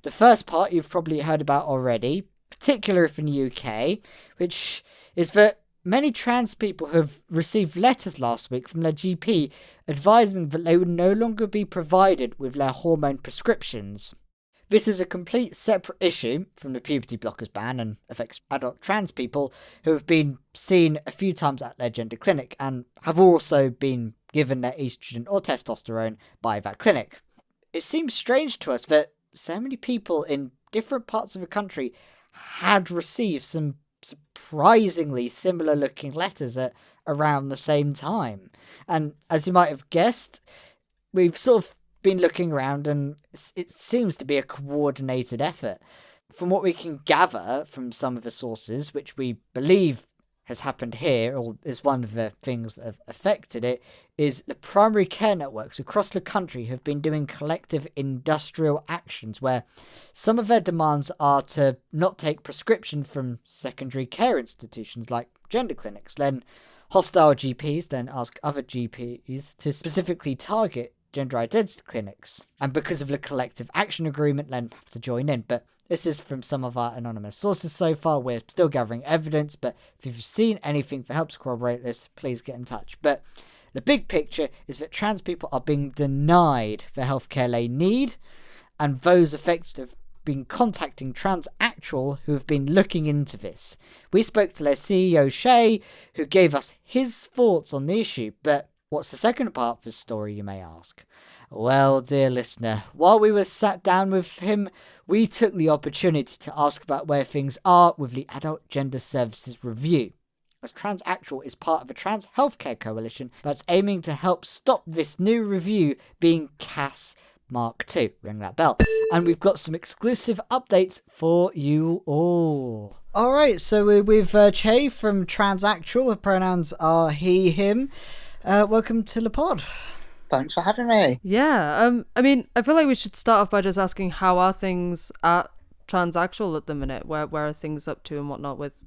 The first part you've probably heard about already, particularly if in the UK, which is that many trans people have received letters last week from their GP advising that they would no longer be provided with their hormone prescriptions. This is a complete separate issue from the puberty blockers ban and affects adult trans people who have been seen a few times at their gender clinic and have also been given their estrogen or testosterone by that clinic. It seems strange to us that so many people in different parts of the country had received some surprisingly similar looking letters at around the same time. And as you might have guessed, we've sort of been looking around and it seems to be a coordinated effort. From what we can gather from some of the sources, which we believe has happened here, or is one of the things that have affected it, is the primary care networks across the country have been doing collective industrial actions where some of their demands are to not take prescription from secondary care institutions like gender clinics. Then hostile GPs then ask other GPs to specifically target gender identity clinics. And because of the collective action agreement, then have to join in. But this is from some of our anonymous sources so far. We're still gathering evidence, but if you've seen anything that helps corroborate this, please get in touch. But the big picture is that trans people are being denied the healthcare they need, and those affected have been contacting Transactual, who have been looking into this. We spoke to their CEO, Shay, who gave us his thoughts on the issue, but what's the second part of the story, you may ask? Well, dear listener, while we were sat down with him, we took the opportunity to ask about where things are with the Adult Gender Services Review, as Transactual is part of a trans healthcare coalition that's aiming to help stop this new review being CAS Mark II. Ring that bell. And we've got some exclusive updates for you all. Alright, so we're with Che from Transactual. The pronouns are he, him. Welcome to the pod. Thanks for having me. Yeah, I mean, I feel like we should start off by just asking, how are things at Transactual at the minute? Where are things up to and whatnot with,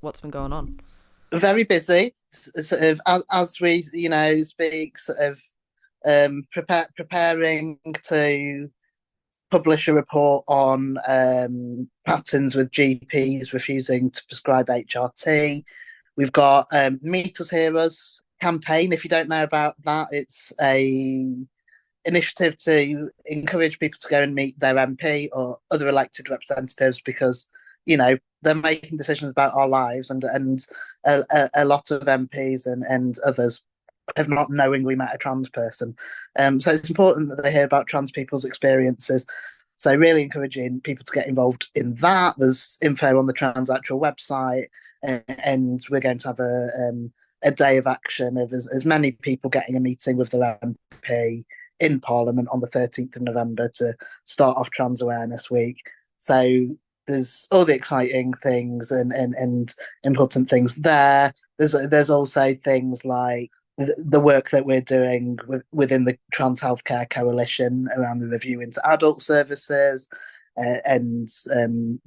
what's been going on? Very busy, sort of, as we, speak, sort of preparing to publish a report on patterns with GPs refusing to prescribe HRT. We've got Meet Us, Hear Us campaign. If you don't know about that, it's a initiative to encourage people to go and meet their MP or other elected representatives, because they're making decisions about our lives, and a lot of MPs and others have not knowingly met a trans person. So it's important that they hear about trans people's experiences. So really encouraging people to get involved in that. There's info on the Transactual website, and we're going to have a day of action of as many people getting a meeting with their MP in Parliament on the 13th of November to start off Trans Awareness Week. So there's all the exciting things and important things there. There's also things like the work that we're doing within the Trans Healthcare Coalition around the review into adult services, and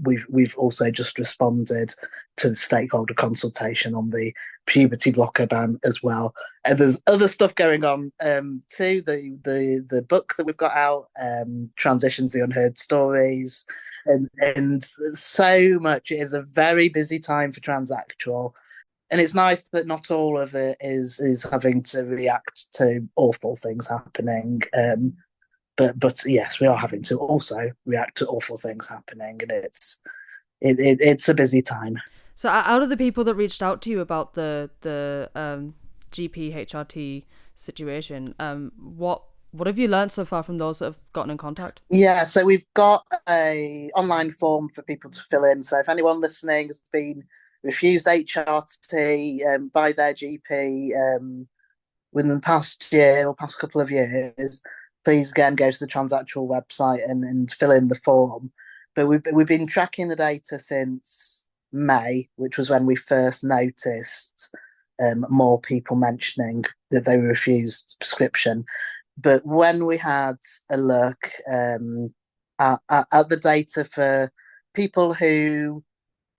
we've also just responded to the stakeholder consultation on the puberty blocker ban as well. And there's other stuff going on too. The book that we've got out, Transitions: The Unheard Stories, and so much. It is a very busy time for Transactual. And it's nice that not all of it is having to react to awful things happening. But yes, we are having to also react to awful things happening, and it's a busy time. So out of the people that reached out to you about the GP HRT situation, what have you learned so far from those that have gotten in contact? Yeah, so we've got a online form for people to fill in. So if anyone listening has been refused HRT by their GP within the past year or past couple of years, please again go to the Transactual website and fill in the form. But we've been tracking the data since May, which was when we first noticed more people mentioning that they were refused prescription. But when we had a look at the data for people who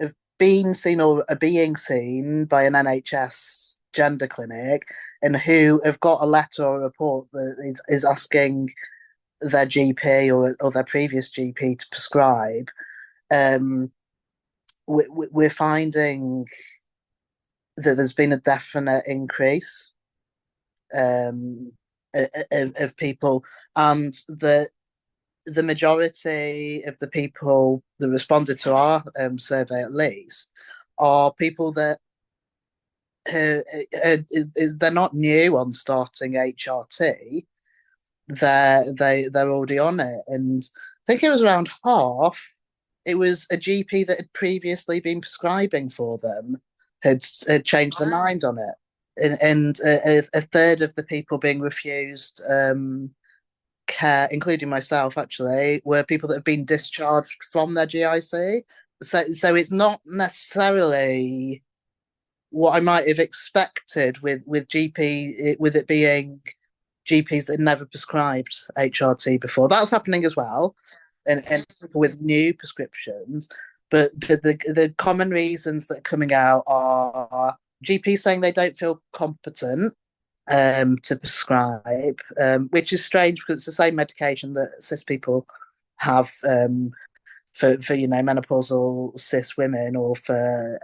have been seen or are being seen by an NHS gender clinic and who have got a letter or a report that is asking their GP or their previous GP to prescribe, we're finding that there's been a definite increase of people, and the majority of the people that responded to our survey, at least, are people that they're not new on starting HRT. They're already on it, and I think it was around half. It was a GP that had previously been prescribing for them had changed their mind on it, and a third of the people being refused care, including myself, actually, were people that have been discharged from their GIC. So it's not necessarily what I might have expected with GP, with it being GPs that had never prescribed HRT before. That's happening as well, and people with new prescriptions. But the common reasons that are coming out are GPs saying they don't feel competent to prescribe, which is strange because it's the same medication that cis people have for menopausal cis women, or for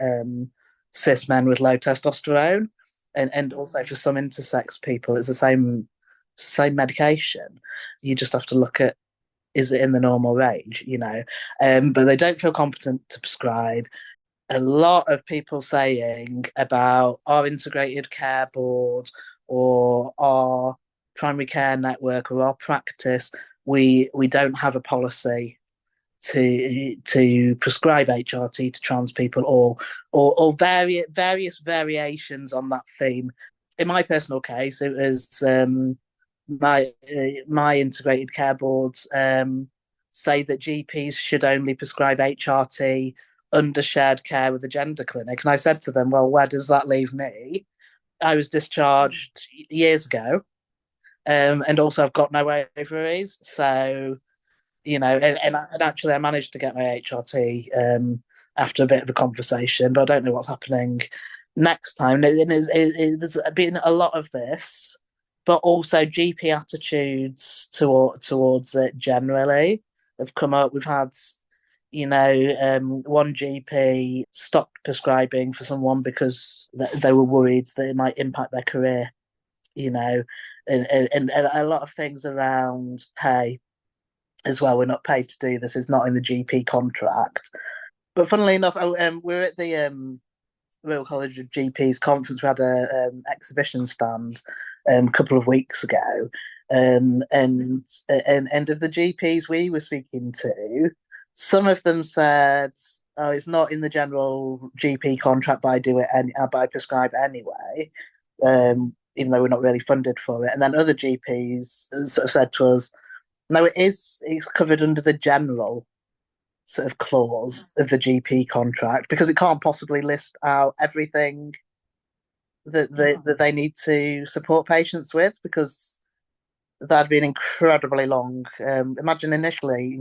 cis men with low testosterone, and also for some intersex people it's the same medication. You just have to look at, is it in the normal range, but they don't feel competent to prescribe. A lot of people saying about our integrated care board or our primary care network or our practice, we don't have a policy to prescribe HRT to trans people, or various variations on that theme. In my personal case, it was my integrated care boards say that GPs should only prescribe HRT under shared care with the gender clinic, and I said to them, well, where does that leave me? I was discharged years ago, and also I've got no ovaries, so and actually I managed to get my HRT after a bit of a conversation, but I don't know what's happening next time. There's been a lot of this, but also GP attitudes towards it generally have come up. We've had, one GP stopped prescribing for someone because they were worried that it might impact their career, and a lot of things around pay as well. We're not paid to do this. It's not in the GP contract. But funnily enough, we're at the Royal College of GPs conference. We had a exhibition stand a couple of weeks ago, and of the GPs we were speaking to, some of them said, "Oh, it's not in the general GP contract, but I prescribe anyway." Even though we're not really funded for it. And then other GPs sort of said to us, no, it's covered under the general sort of clause of the GP contract because it can't possibly list out everything that they need to support patients with, because that'd be an incredibly long. Imagine initially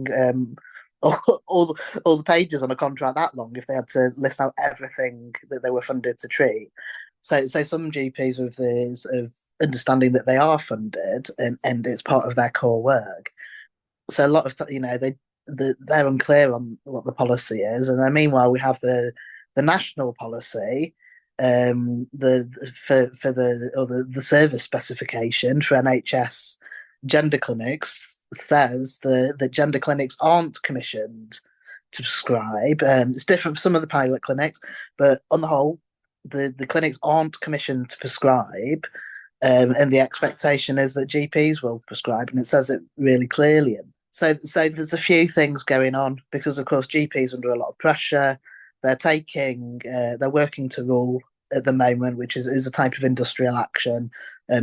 all the pages on a contract that long if they had to list out everything that they were funded to treat. So some GPs with this of understanding that they are funded and it's part of their core work. So a lot of they're unclear on what the policy is, and then meanwhile we have the national policy, the service specification for NHS gender clinics says that gender clinics aren't commissioned to prescribe. It's different for some of the pilot clinics, but on the whole, the clinics aren't commissioned to prescribe. And the expectation is that GPs will prescribe, and it says it really clearly. So there's a few things going on because, of course, GPs under a lot of pressure. They're working to rule at the moment, which is a type of industrial action,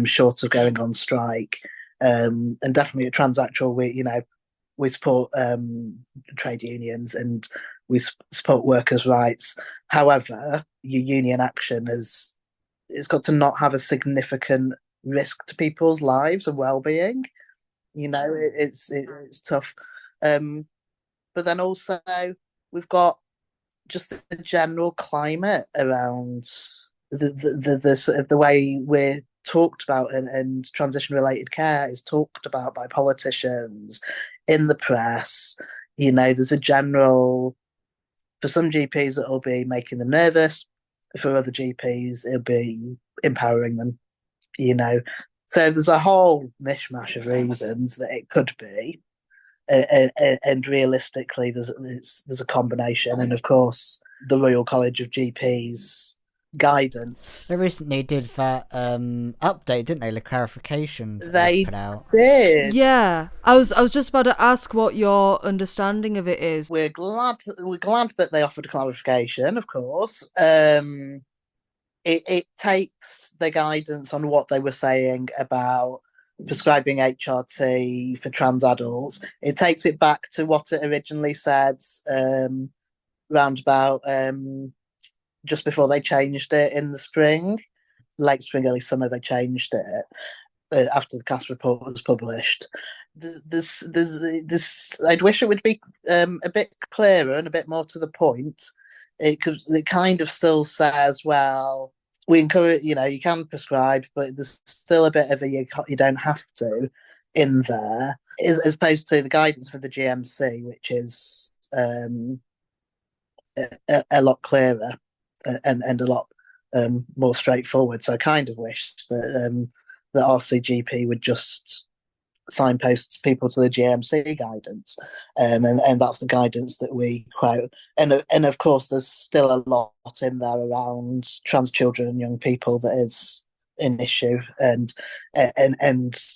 short of going on strike. And definitely at Transactual, we support trade unions and we support workers' rights. However, your union action it's got to not have a significant risk to people's lives and well-being. It's tough. But then also we've got just the general climate around the sort of the way we're talked about, and transition-related care is talked about by politicians, in the press. There's a general, for some GPs it'll be making them nervous, for other GPs it'll be empowering them. So there's a whole mishmash of reasons that it could be, and realistically there's a combination. And of course the Royal College of GPs guidance, They recently did that update, didn't they? The clarification they put out. did. Yeah, I was just about to ask what your understanding of it is. We're glad that they offered a clarification, of course. It takes the guidance on what they were saying about prescribing HRT for trans adults. It takes it back to what it originally said, round about just before they changed it in the spring, late spring, early summer. They changed it after the CAS report was published. This I'd wish it would be a bit clearer and a bit more to the point. It kind of still says, well, we encourage, you can prescribe, but there's still a bit of a you don't have to in there, as opposed to the guidance for the GMC, which is a lot clearer and a lot more straightforward. So I kind of wish that the RCGP would just signposts people to the GMC guidance, and that's the guidance that we quote. And of course, there's still a lot in there around trans children and young people that is an issue, and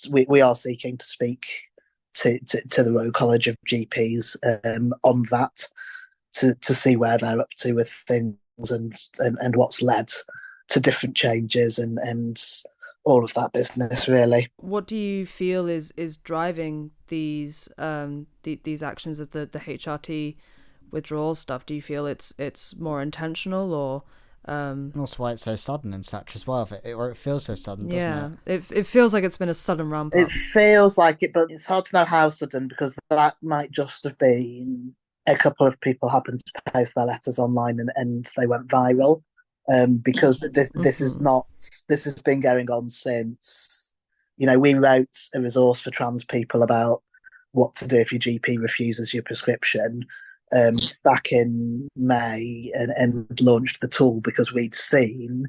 we are seeking to speak to the Royal College of GPs on that, to see where they're up to with things and what's led to different changes and all of that business, really. What do you feel is driving these actions of the HRT withdrawal stuff? Do you feel it's more intentional, or And also why it's so sudden and such as well, or it feels so sudden, doesn't it? It feels like it's been a sudden ramp up. It feels like it, but it's hard to know how sudden, because that might just have been a couple of people happened to post their letters online and they went viral. Because this has been going on since, we wrote a resource for trans people about what to do if your GP refuses your prescription back in May, and launched the tool because we'd seen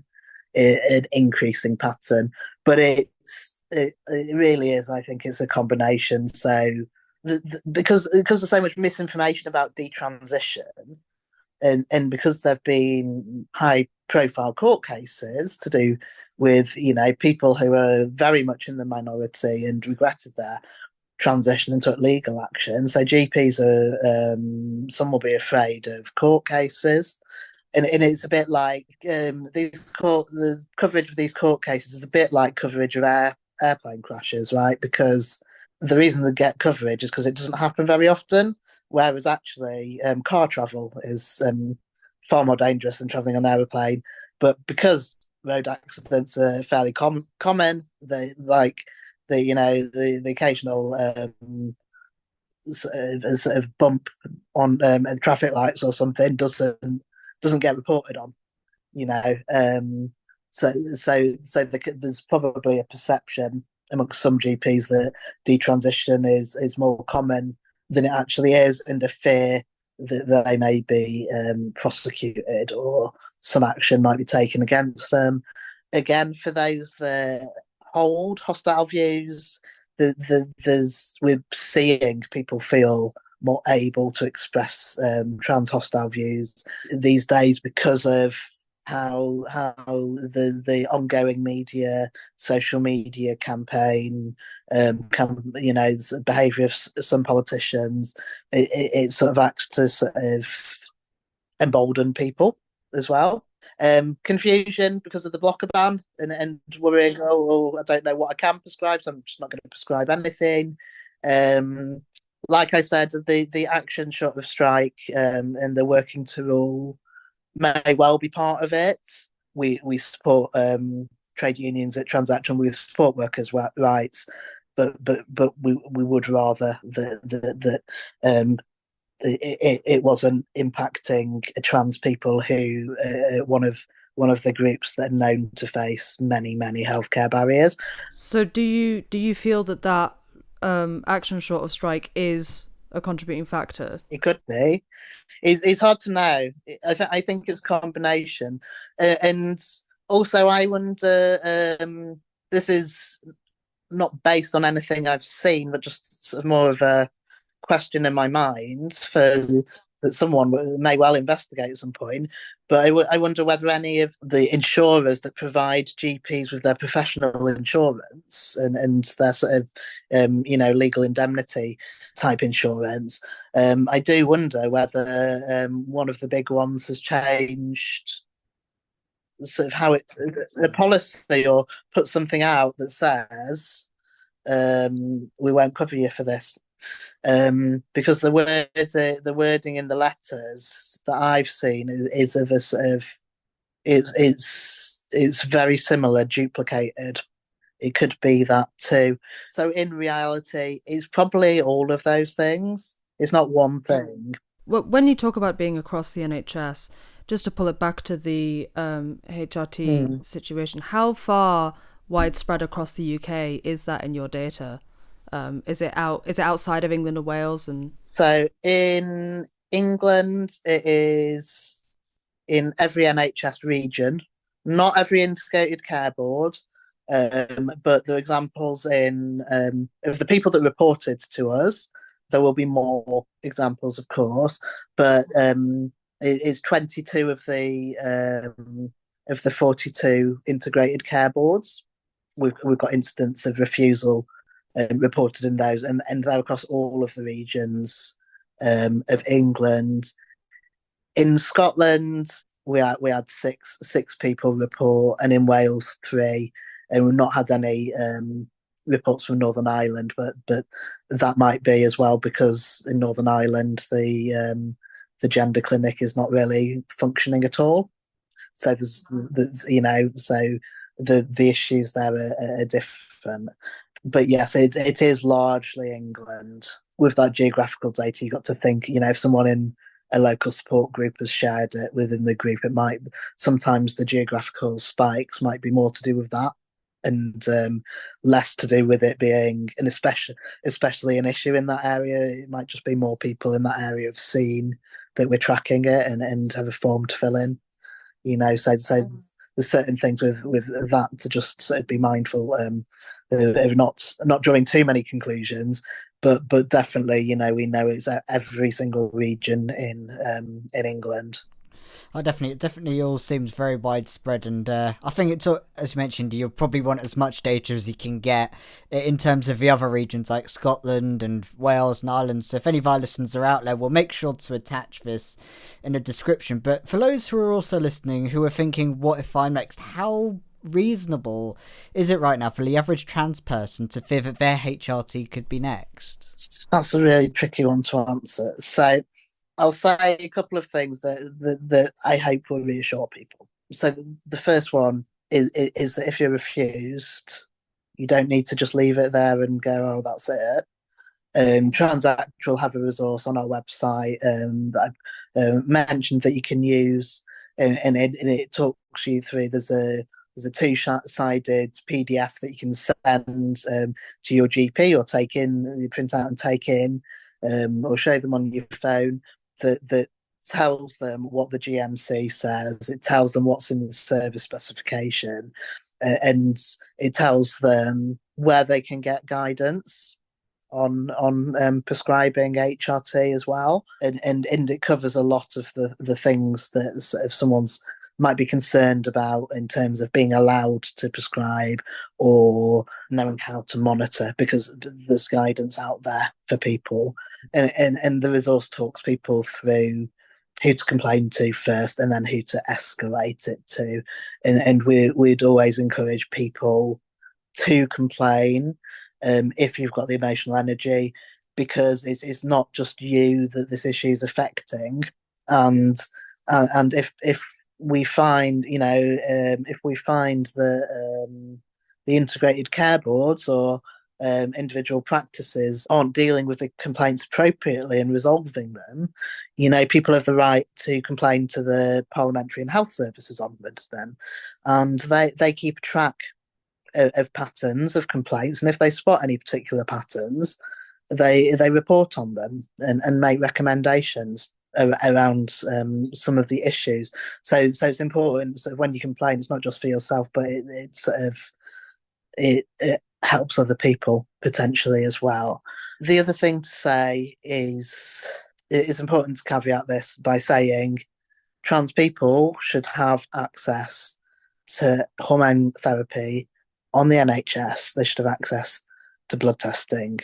an increasing pattern. But it really is, I think it's a combination. So because there's so much misinformation about detransition, and because there've been high profile court cases to do with, people who are very much in the minority and regretted their transition and took legal action. So GPs are, some will be afraid of court cases. And it's a bit like the coverage of these court cases is a bit like coverage of airplane crashes, right? Because the reason they get coverage is because it doesn't happen very often, whereas actually car travel is far more dangerous than traveling on an aeroplane. But because road accidents are fairly common, they like the occasional sort of bump on traffic lights or something doesn't get reported on, so there's probably a perception amongst some GPs that detransition is more common than it actually is, and a fear that they may be prosecuted or some action might be taken against them. Again, for those that hold hostile views, we're seeing people feel more able to express trans hostile views these days because of how the ongoing social media campaign, behaviour of some politicians, it sort of acts to sort of embolden people as well. Confusion because of the blocker ban and worrying, I don't know what I can prescribe, so I'm just not going to prescribe anything. Like I said, the action short of strike and the working to rule may well be part of it. We support trade unions at Transaction, we support workers' rights, but we would rather that it wasn't impacting trans people who one of the groups that are known to face many healthcare barriers. So do you feel that action short of strike is a contributing factor? It could be. It's hard to know. I think it's a combination, and also I wonder. This is not based on anything I've seen, but just sort of more of a question in my mind that someone may well investigate at some point. But I wonder whether any of the insurers that provide GPs with their professional insurance and their sort of legal indemnity type insurance, I do wonder whether one of the big ones has changed sort of how the policy, or put something out that says we won't cover you for this. Because the wording in the letters that I've seen is of a sort of it's very similar, duplicated. It could be that too. So in reality, it's probably all of those things. It's not one thing. Well, when you talk about being across the NHS, just to pull it back to the HRT situation, how far widespread across the UK is that in your data? Is it outside of England or Wales? And so in England, it is in every NHS region, not every integrated care board, but the examples in of the people that reported to us. There will be more examples, of course, but it's 22 of the 42 integrated care boards. We've got incidents of refusal reported in those, and they're across all of the regions of England. In Scotland, we had six people report, and in Wales 3, and we've not had any reports from Northern Ireland, but that might be as well because in Northern Ireland the gender clinic is not really functioning at all. So there's so the issues there are different. But yes, it is largely England. With that geographical data, you got to think, if someone in a local support group has shared it within the group, it might sometimes the geographical spikes might be more to do with that, and less to do with it being especially an issue in that area. It might just be more people in that area have seen that we're tracking it and have a form to fill in. So there's certain things with that to just sort of be mindful of not drawing too many conclusions, but definitely we know it's every single region in England. I definitely, it definitely all seems very widespread, and I think it's as mentioned, you'll probably want as much data as you can get in terms of the other regions like Scotland and Wales and Ireland. So if any of our listeners are out there, we'll make sure to attach this in the description. But for those who are also listening who are thinking, "What if I'm next?" How reasonable is it right now for the average trans person to fear that their HRT could be next? That's a really tricky one to answer. So I'll say a couple of things that I hope will reassure people. So the first one is that if you're refused, you don't need to just leave it there and go, "Oh, that's it." Transact will have a resource on our website that I've mentioned that you can use, and it talks you through. There's a two-sided PDF that you can send to your GP or take in, you print out and take in, or show them on your phone. That tells them what the GMC says. It tells them what's in the service specification, and it tells them where they can get guidance on prescribing HRT as well, and it covers a lot of the things that if someone's might be concerned about in terms of being allowed to prescribe or knowing how to monitor, because there's guidance out there for people, and the resource talks people through who to complain to first and then who to escalate it to, and we'd always encourage people to complain if you've got the emotional energy, because it's not just you that this issue is affecting, and if we find, if we find the integrated care boards or individual practices aren't dealing with the complaints appropriately and resolving them, people have the right to complain to the Parliamentary and Health Services Ombudsman, and they keep track of patterns of complaints, and if they spot any particular patterns, they report on them and make recommendations around some of the issues. So it's important. So when you complain, it's not just for yourself, but it helps other people potentially as well. The other thing to say is it's important to caveat this by saying trans people should have access to hormone therapy on the NHS. They should have access to blood testing,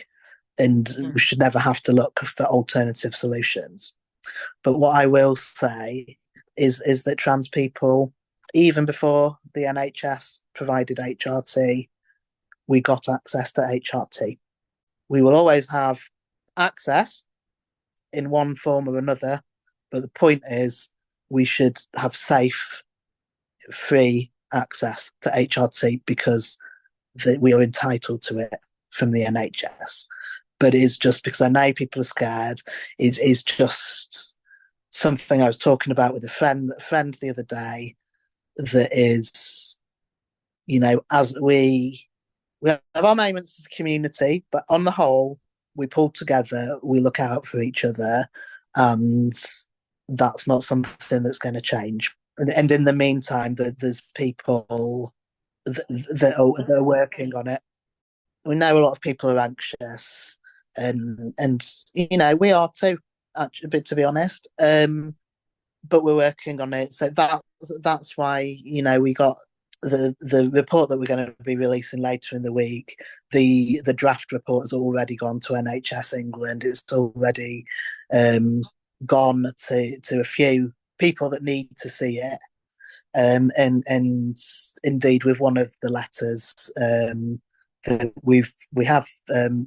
and we should never have to look for alternative solutions. But what I will say is that trans people, even before the NHS provided HRT, we got access to HRT. We will always have access in one form or another, but the point is we should have safe, free access to HRT because we are entitled to it from the NHS. But it's just because I know people are scared. It's just something I was talking about with a friend the other day. That is, as we have our moments as a community, but on the whole, we pull together, we look out for each other, and that's not something that's going to change. And in the meantime, there's people that are working on it. We know a lot of people are anxious, and we are too, actually, to be honest. But we're working on it. So that's why we got the report that we're going to be releasing later in the week. The draft report has already gone to NHS England. It's already gone to a few people that need to see it. And indeed, with one of the letters that we have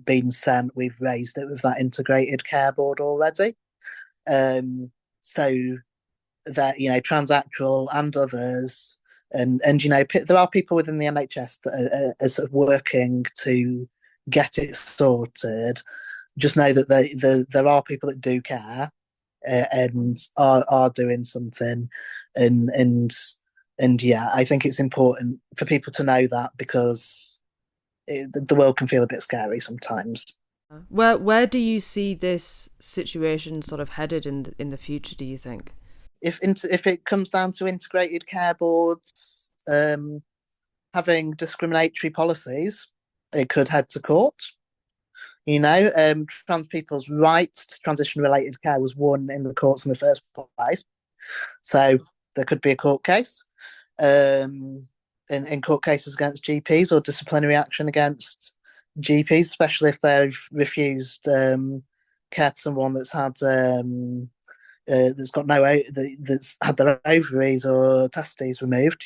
been sent, we've raised it with that integrated care board already. So that Transactual and others, and there are people within the NHS that are sort of working to get it sorted. Just know that there are people that do care and are doing something, and yeah, I think it's important for people to know that, because the world can feel a bit scary sometimes. Where do you see this situation sort of headed in the future, do you think? If it comes down to integrated care boards having discriminatory policies, it could head to court. Trans people's right to transition-related care was won in the courts in the first place. So there could be a court case, in court cases against GPs, or disciplinary action against GPs, especially if they've refused care to someone that's had that's got that's had their ovaries or testes removed.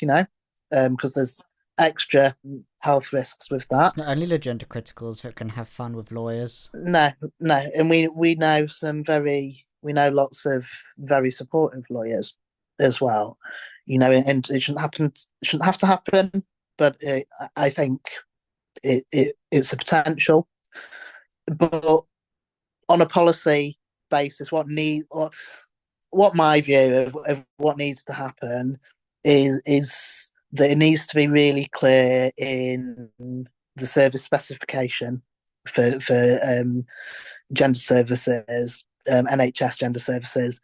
Because there's extra health risks with that. It's not only the gender criticals that can have fun with lawyers. No, and we know lots of very supportive lawyers as well. And it shouldn't happen. Shouldn't have to happen, but I think it's a potential. But on a policy basis, what my view of what needs to happen is that it needs to be really clear in the service specification for gender services, NHS gender services,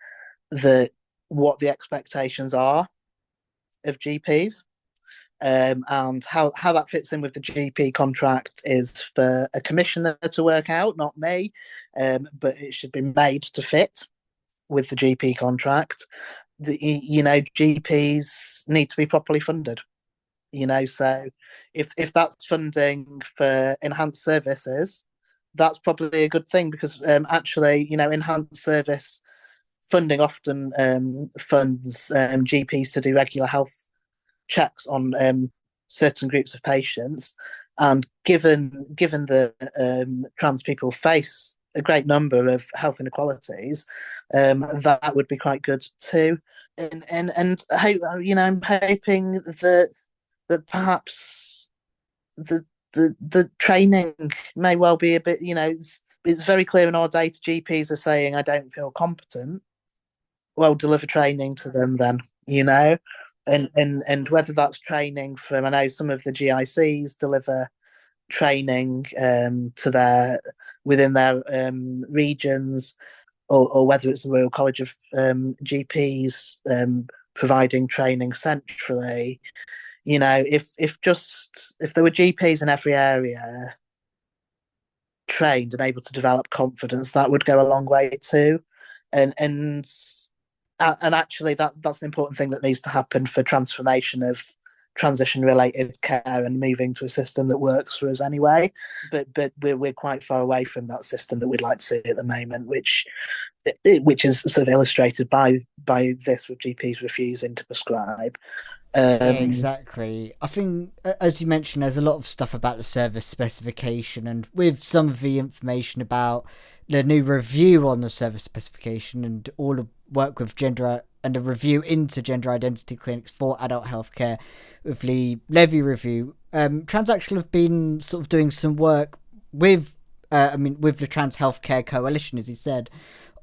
that what the expectations are of GPs, and how that fits in with the GP contract is for a commissioner to work out, not me, but it should be made to fit with the GP contract. GPs need to be properly funded. So if that's funding for enhanced services, that's probably a good thing, because actually, enhanced service funding often funds GPs to do regular health checks on certain groups of patients, and given the trans people face a great number of health inequalities, that would be quite good too. And I'm hoping that perhaps the training may well be a bit, it's very clear in our data. GPs are saying, I don't feel competent. Well, deliver training to them then, and whether that's training from, I know some of the GRCs deliver training within their regions, or whether it's the Royal College of GPs providing training centrally. If there were GPs in every area trained and able to develop confidence, that would go a long way too. And actually, that's an important thing that needs to happen for transformation of transition-related care and moving to a system that works for us anyway. But we're quite far away from that system that we'd like to see at the moment, which is sort of illustrated by this, with GPs refusing to prescribe. Yeah, exactly. I think, as you mentioned, there's a lot of stuff about the service specification, and with some of the information about the new review on the service specification and all the work with gender and a review into gender identity clinics for adult healthcare with the Levy review, Transaction have been sort of doing some work with the Trans Healthcare Coalition, as he said,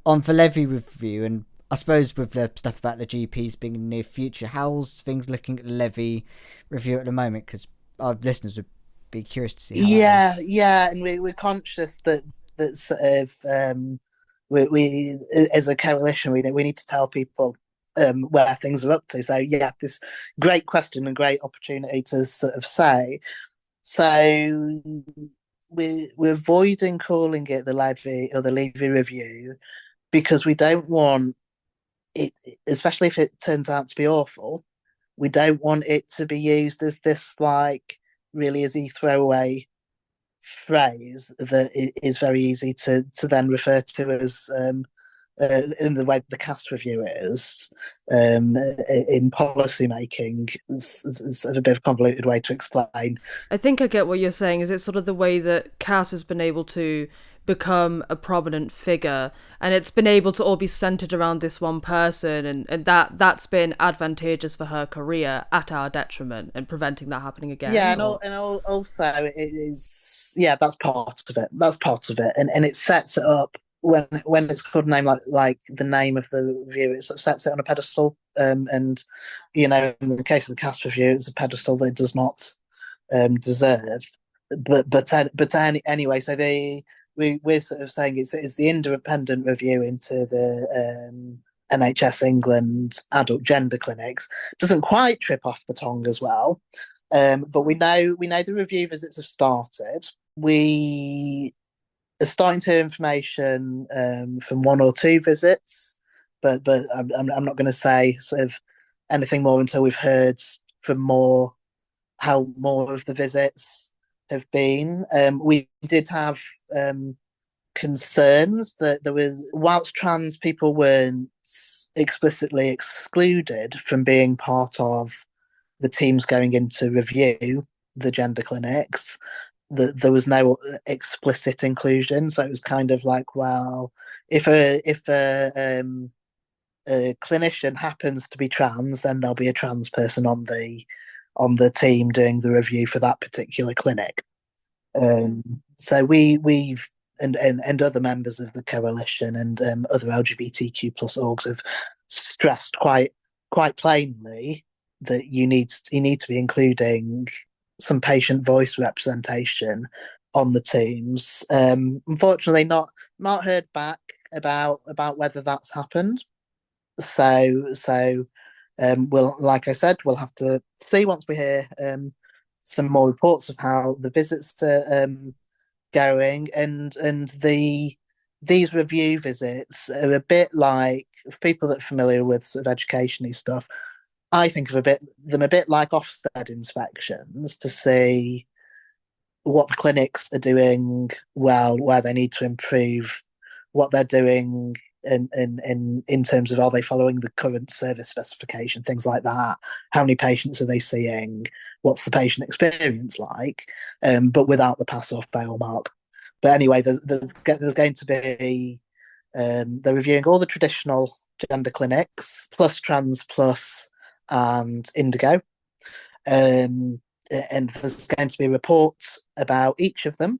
on the Levy review. And I suppose with the stuff about the GPs being in the near future, how's things looking at the Levy review at the moment? Because our listeners would be curious to see how and we're conscious that sort of we as a coalition, we need to tell people where things are up to. So this great question and great opportunity to sort of say. So we're avoiding calling it the Levy or the Levy review, because we don't want it, especially if it turns out to be awful, we don't want it to be used as this really easy throwaway phrase that is very easy to then refer to as in the way the CAST review is in policy making. It's a bit of a convoluted way to explain. I think I get what you're saying. Is it sort of the way that Cass has been able to become a prominent figure, and it's been able to all be centered around this one person, and that's been advantageous for her career at our detriment, and preventing that happening again. And also it is, that's part of it, and it sets it up when it's called a name like the name of the review, it sort of sets it on a pedestal, and in the case of the CAST review, it's a pedestal that it does not deserve. But anyway, so we're sort of saying it's the independent review into the NHS England adult gender clinics. Doesn't quite trip off the tongue as well, but we know the review visits have started. We are starting to hear information from one or two visits but I'm not going to say sort of anything more until we've heard from how more of the visits have been. We did have concerns that there was, whilst trans people weren't explicitly excluded from being part of the teams going into review the gender clinics, that there was no explicit inclusion. So it was kind of like, well, if a clinician happens to be trans, then there'll be a trans person on the team doing the review for that particular clinic. So we've and other members of the coalition and other LGBTQ plus orgs have stressed quite plainly that you need to be including some patient voice representation on the teams. Unfortunately, not heard back about whether that's happened. So we'll, like I said, we'll have to see once we hear some more reports of how the visits are going, and these review visits are a bit like, for people that are familiar with sort of education-y stuff, I think of them a bit like Ofsted inspections to see what the clinics are doing well, where they need to improve, what they're doing in terms of, are they following the current service specification, things like that. How many patients are they seeing? What's the patient experience like? But without the pass or fail mark. But anyway, there's going to be they're reviewing all the traditional gender clinics, plus trans, plus and indigo. And there's going to be reports about each of them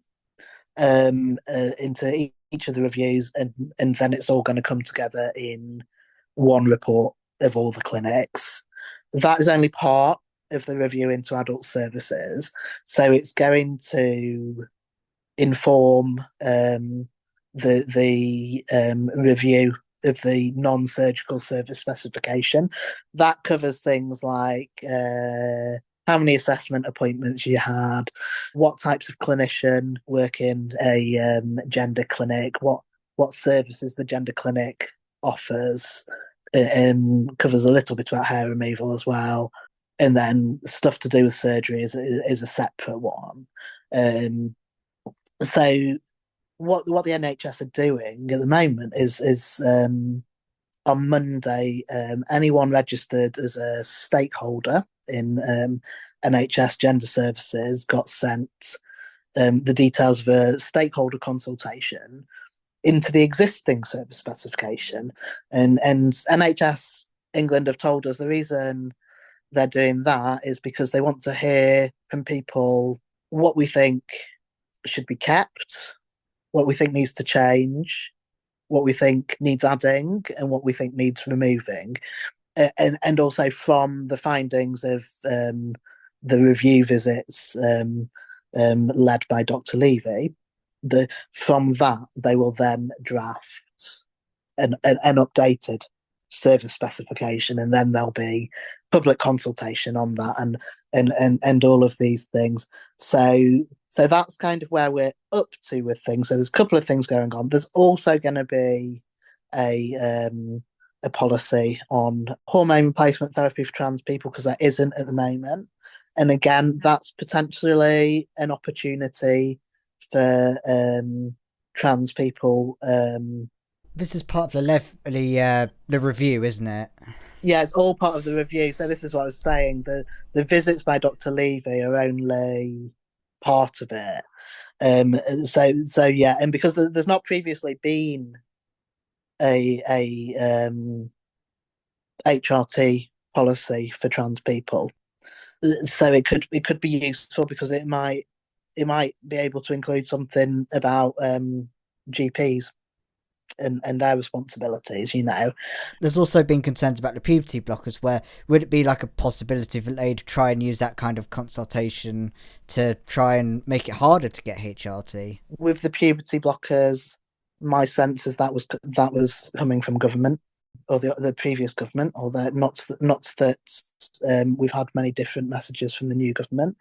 into each of the reviews, and then it's all going to come together in one report of all the clinics. That is only part of the review into adult services, so it's going to inform the review of the non-surgical service specification. That covers things like how many assessment appointments you had, what types of clinician work in a gender clinic, what services the gender clinic offers. Covers a little bit about hair removal as well, and then stuff to do with surgery is a separate one. So what the NHS are doing at the moment is on Monday, anyone registered as a stakeholder in NHS Gender Services got sent the details of a stakeholder consultation into the existing service specification. And NHS England have told us the reason they're doing that is because they want to hear from people what we think should be kept, what we think needs to change, what we think needs adding, and what we think needs removing. And also from the findings of the review visits led by Dr. Levy, from that they will then draft an updated service specification, and then there'll be public consultation on that and all of these things. So that's kind of where we're up to with things. So there's a couple of things going on. There's also going to be a policy on hormone replacement therapy for trans people, because that isn't at the moment. And again, that's potentially an opportunity for trans people. This is part of the review, isn't it? Yeah, it's all part of the review. So this is what I was saying. The visits by Dr. Levy are only part of it. So yeah, and because there's not previously been a HRT policy for trans people, so it could be useful, because it might be able to include something about GPs and their responsibilities, you know. There's also been concerns about the puberty blockers, where would it be like a possibility that they'd try and use that kind of consultation to try and make it harder to get HRT? With the puberty blockers, my sense is that was coming from government, or the previous government, or not that we've had many different messages from the new government.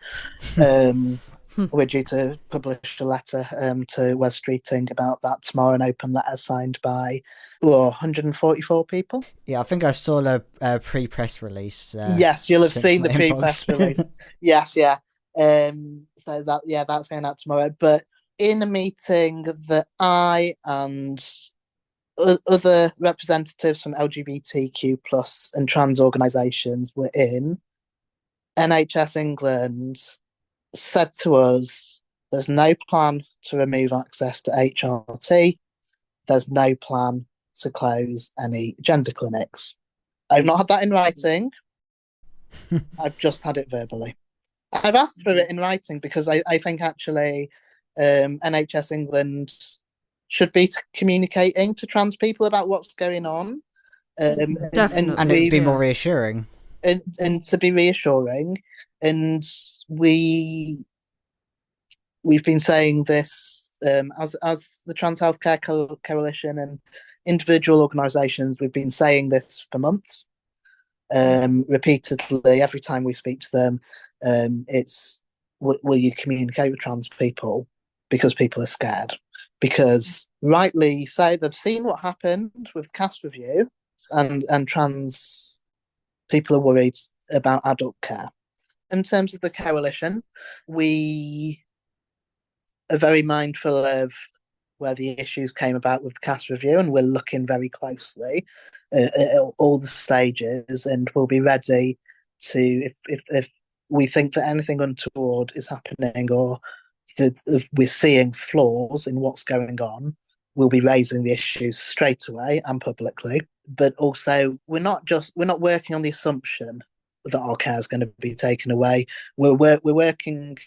We're due to publish a letter to Wes Streeting about that tomorrow, an open letter signed by 144 people. Yeah, I think I saw a pre-press release. Yes, you'll have sent to seen my the pre-press release. Yes, yeah. So that's going out tomorrow. But in a meeting that I and other representatives from LGBTQ plus and trans organisations were in, NHS England said to us, there's no plan to remove access to HRT. There's no plan to close any gender clinics. I've not had that in writing. I've just had it verbally. I've asked for it in writing because I think actually NHS England should be communicating to trans people about what's going on. Definitely. And it would be more reassuring. And to be reassuring. And we've been saying this as the Trans Healthcare Coalition and individual organisations, we've been saying this for months. Repeatedly, every time we speak to them, it's will you communicate with trans people, because people are scared, because rightly so, they've seen what happened with cast review, and trans people are worried about adult care. In terms of the coalition, we are very mindful of where the issues came about with the cast review, and we're looking very closely at all the stages, and we'll be ready to, if we think that anything untoward is happening, or if we're seeing flaws in what's going on, we'll be raising the issues straight away and publicly. But also, we're not working on the assumption that our care is going to be taken away. We're working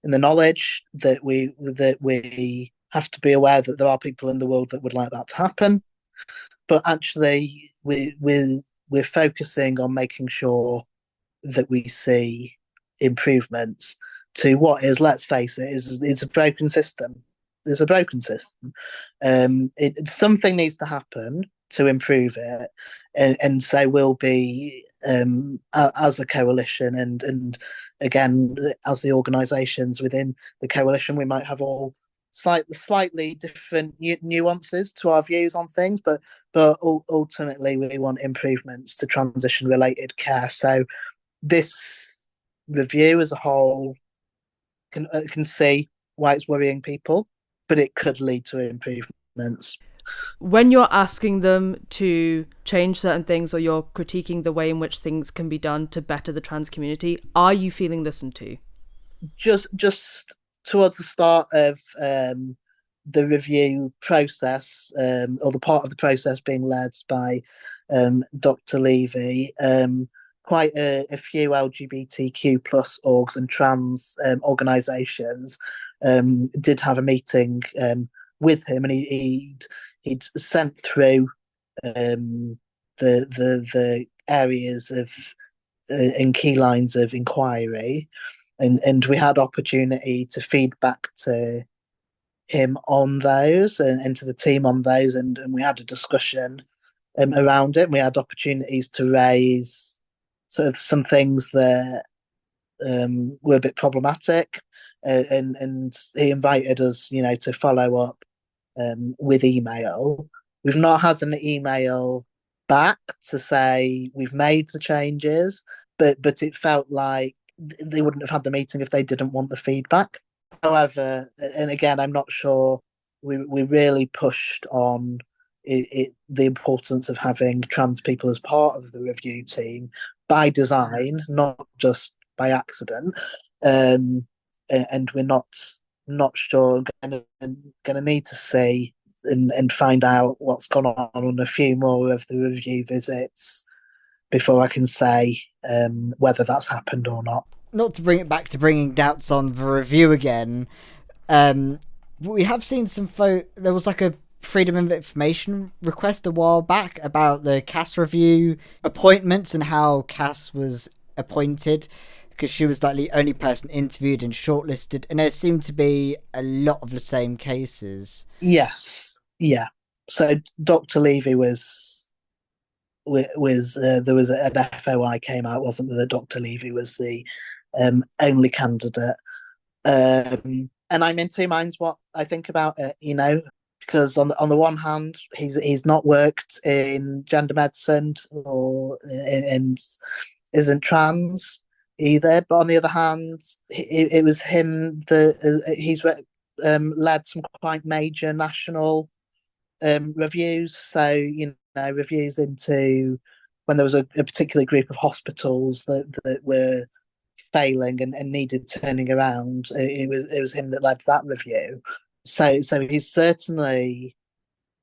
in the knowledge that we have to be aware that there are people in the world that would like that to happen. But actually, we're focusing on making sure that we see improvements to what is, let's face it, is a broken system. There's a broken system. Something needs to happen to improve it, and so we'll be as a coalition, and again as the organisations within the coalition, we might have all slightly different nuances to our views on things, but ultimately we want improvements to transition related care. So this review as a whole can see why it's worrying people, but it could lead to improvements. When you're asking them to change certain things, or you're critiquing the way in which things can be done to better the trans community, are you feeling listened to? Just towards the start of the review process, or the part of the process being led by Dr. Levy, quite a few LGBTQ plus orgs and trans organisations did have a meeting with him, and he'd sent through the areas of and key lines of inquiry, and we had opportunity to feed back to him on those, and to the team on those, and we had a discussion around it. We had opportunities to raise sort of some things that were a bit problematic, and he invited us, to follow up with email. We've not had an email back to say we've made the changes, but it felt like they wouldn't have had the meeting if they didn't want the feedback. However, and again, I'm not sure, we really pushed on the importance of having trans people as part of the review team by design, not just by accident. And we're not sure, going to need to see and find out what's gone on a few more of the review visits before I can say whether that's happened or not. Not to bring it back to bringing doubts on the review again, we have seen some there was like a Freedom of Information request a while back about the Cass review appointments and how Cass was appointed, because she was like the only person interviewed and shortlisted, and there seemed to be a lot of the same cases. Yes, yeah. So Dr. Levy was there was an FOI came out, wasn't there, that Dr. Levy was the only candidate And I'm in two minds what I think about it, because on the one hand, he's not worked in gender medicine or in isn't trans either. But on the other hand, it was him that he's led some quite major national reviews. So reviews into when there was a particular group of hospitals that were failing and needed turning around. It was him that led that review. So he's certainly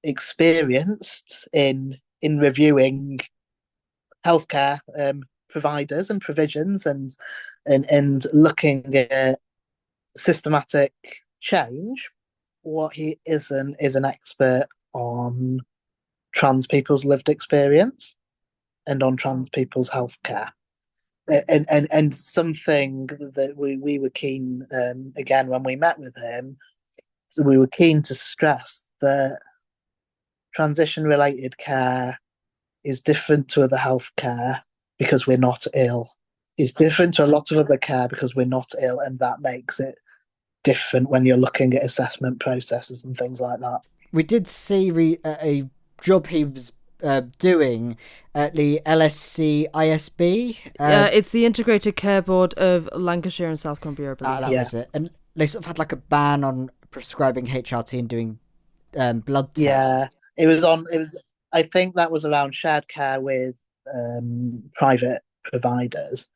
experienced in reviewing healthcare providers and provisions and looking at systematic change. What he isn't is an expert on trans people's lived experience and on trans people's healthcare. And something that we were keen, again, when we met with him, so we were keen to stress that transition related care is different to other healthcare because we're not ill. It's different to a lot of other care because we're not ill, and that makes it different when you're looking at assessment processes and things like that. We did see a job he was doing at the LSC-ISB. It's the Integrated Care Board of Lancashire and South Cumbria, I believe. That was it. And they sort of had like a ban on prescribing HRT and doing blood tests. Yeah, it was. I think that was around shared care with private providers,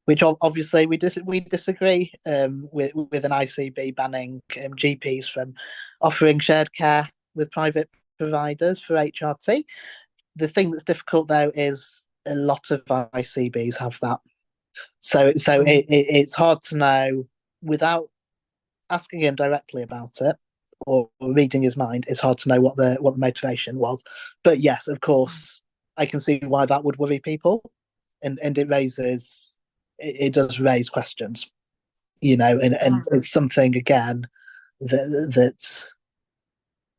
which obviously we disagree with an ICB banning GPs from offering shared care with private providers for HRT. The thing that's difficult though is a lot of ICBs have that, so it's hard to know without asking him directly about it or reading his mind. It's hard to know what the motivation was. But yes, of course, I can see why that would worry people, and it does raise questions, and it's something again that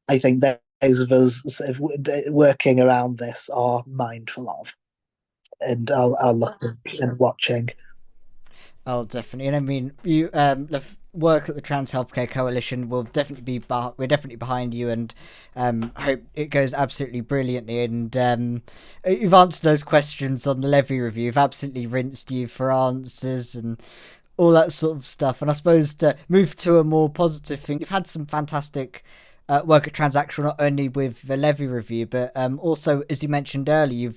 I think those of us sort of working around this are mindful of, and are looking and watching. Oh, definitely. And I mean, you the work at the Trans Healthcare Coalition will definitely we're definitely behind you, and hope it goes absolutely brilliantly. And you've answered those questions on the Levy review. You've absolutely rinsed you for answers and all that sort of stuff. And I suppose to move to a more positive thing, you've had some fantastic work at Transactional, not only with the Levy review, but also, as you mentioned earlier,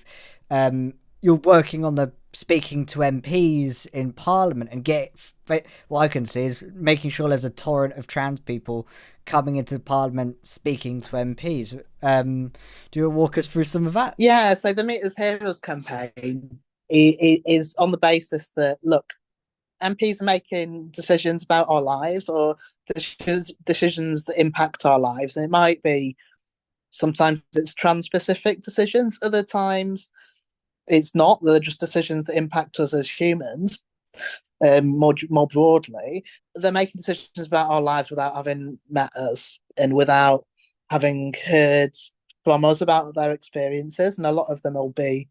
you're working on the speaking to MPs in Parliament and what I can see is making sure there's a torrent of trans people coming into Parliament speaking to MPs. Do you want to walk us through some of that? Yeah, so the Meet Us Heroes campaign is on the basis that, look, MPs are making decisions about our lives or decisions that impact our lives, and it might be sometimes it's trans-specific decisions, other times it's not. They're just decisions that impact us as humans, more broadly. They're making decisions about our lives without having met us and without having heard from us about their experiences. And a lot of them will be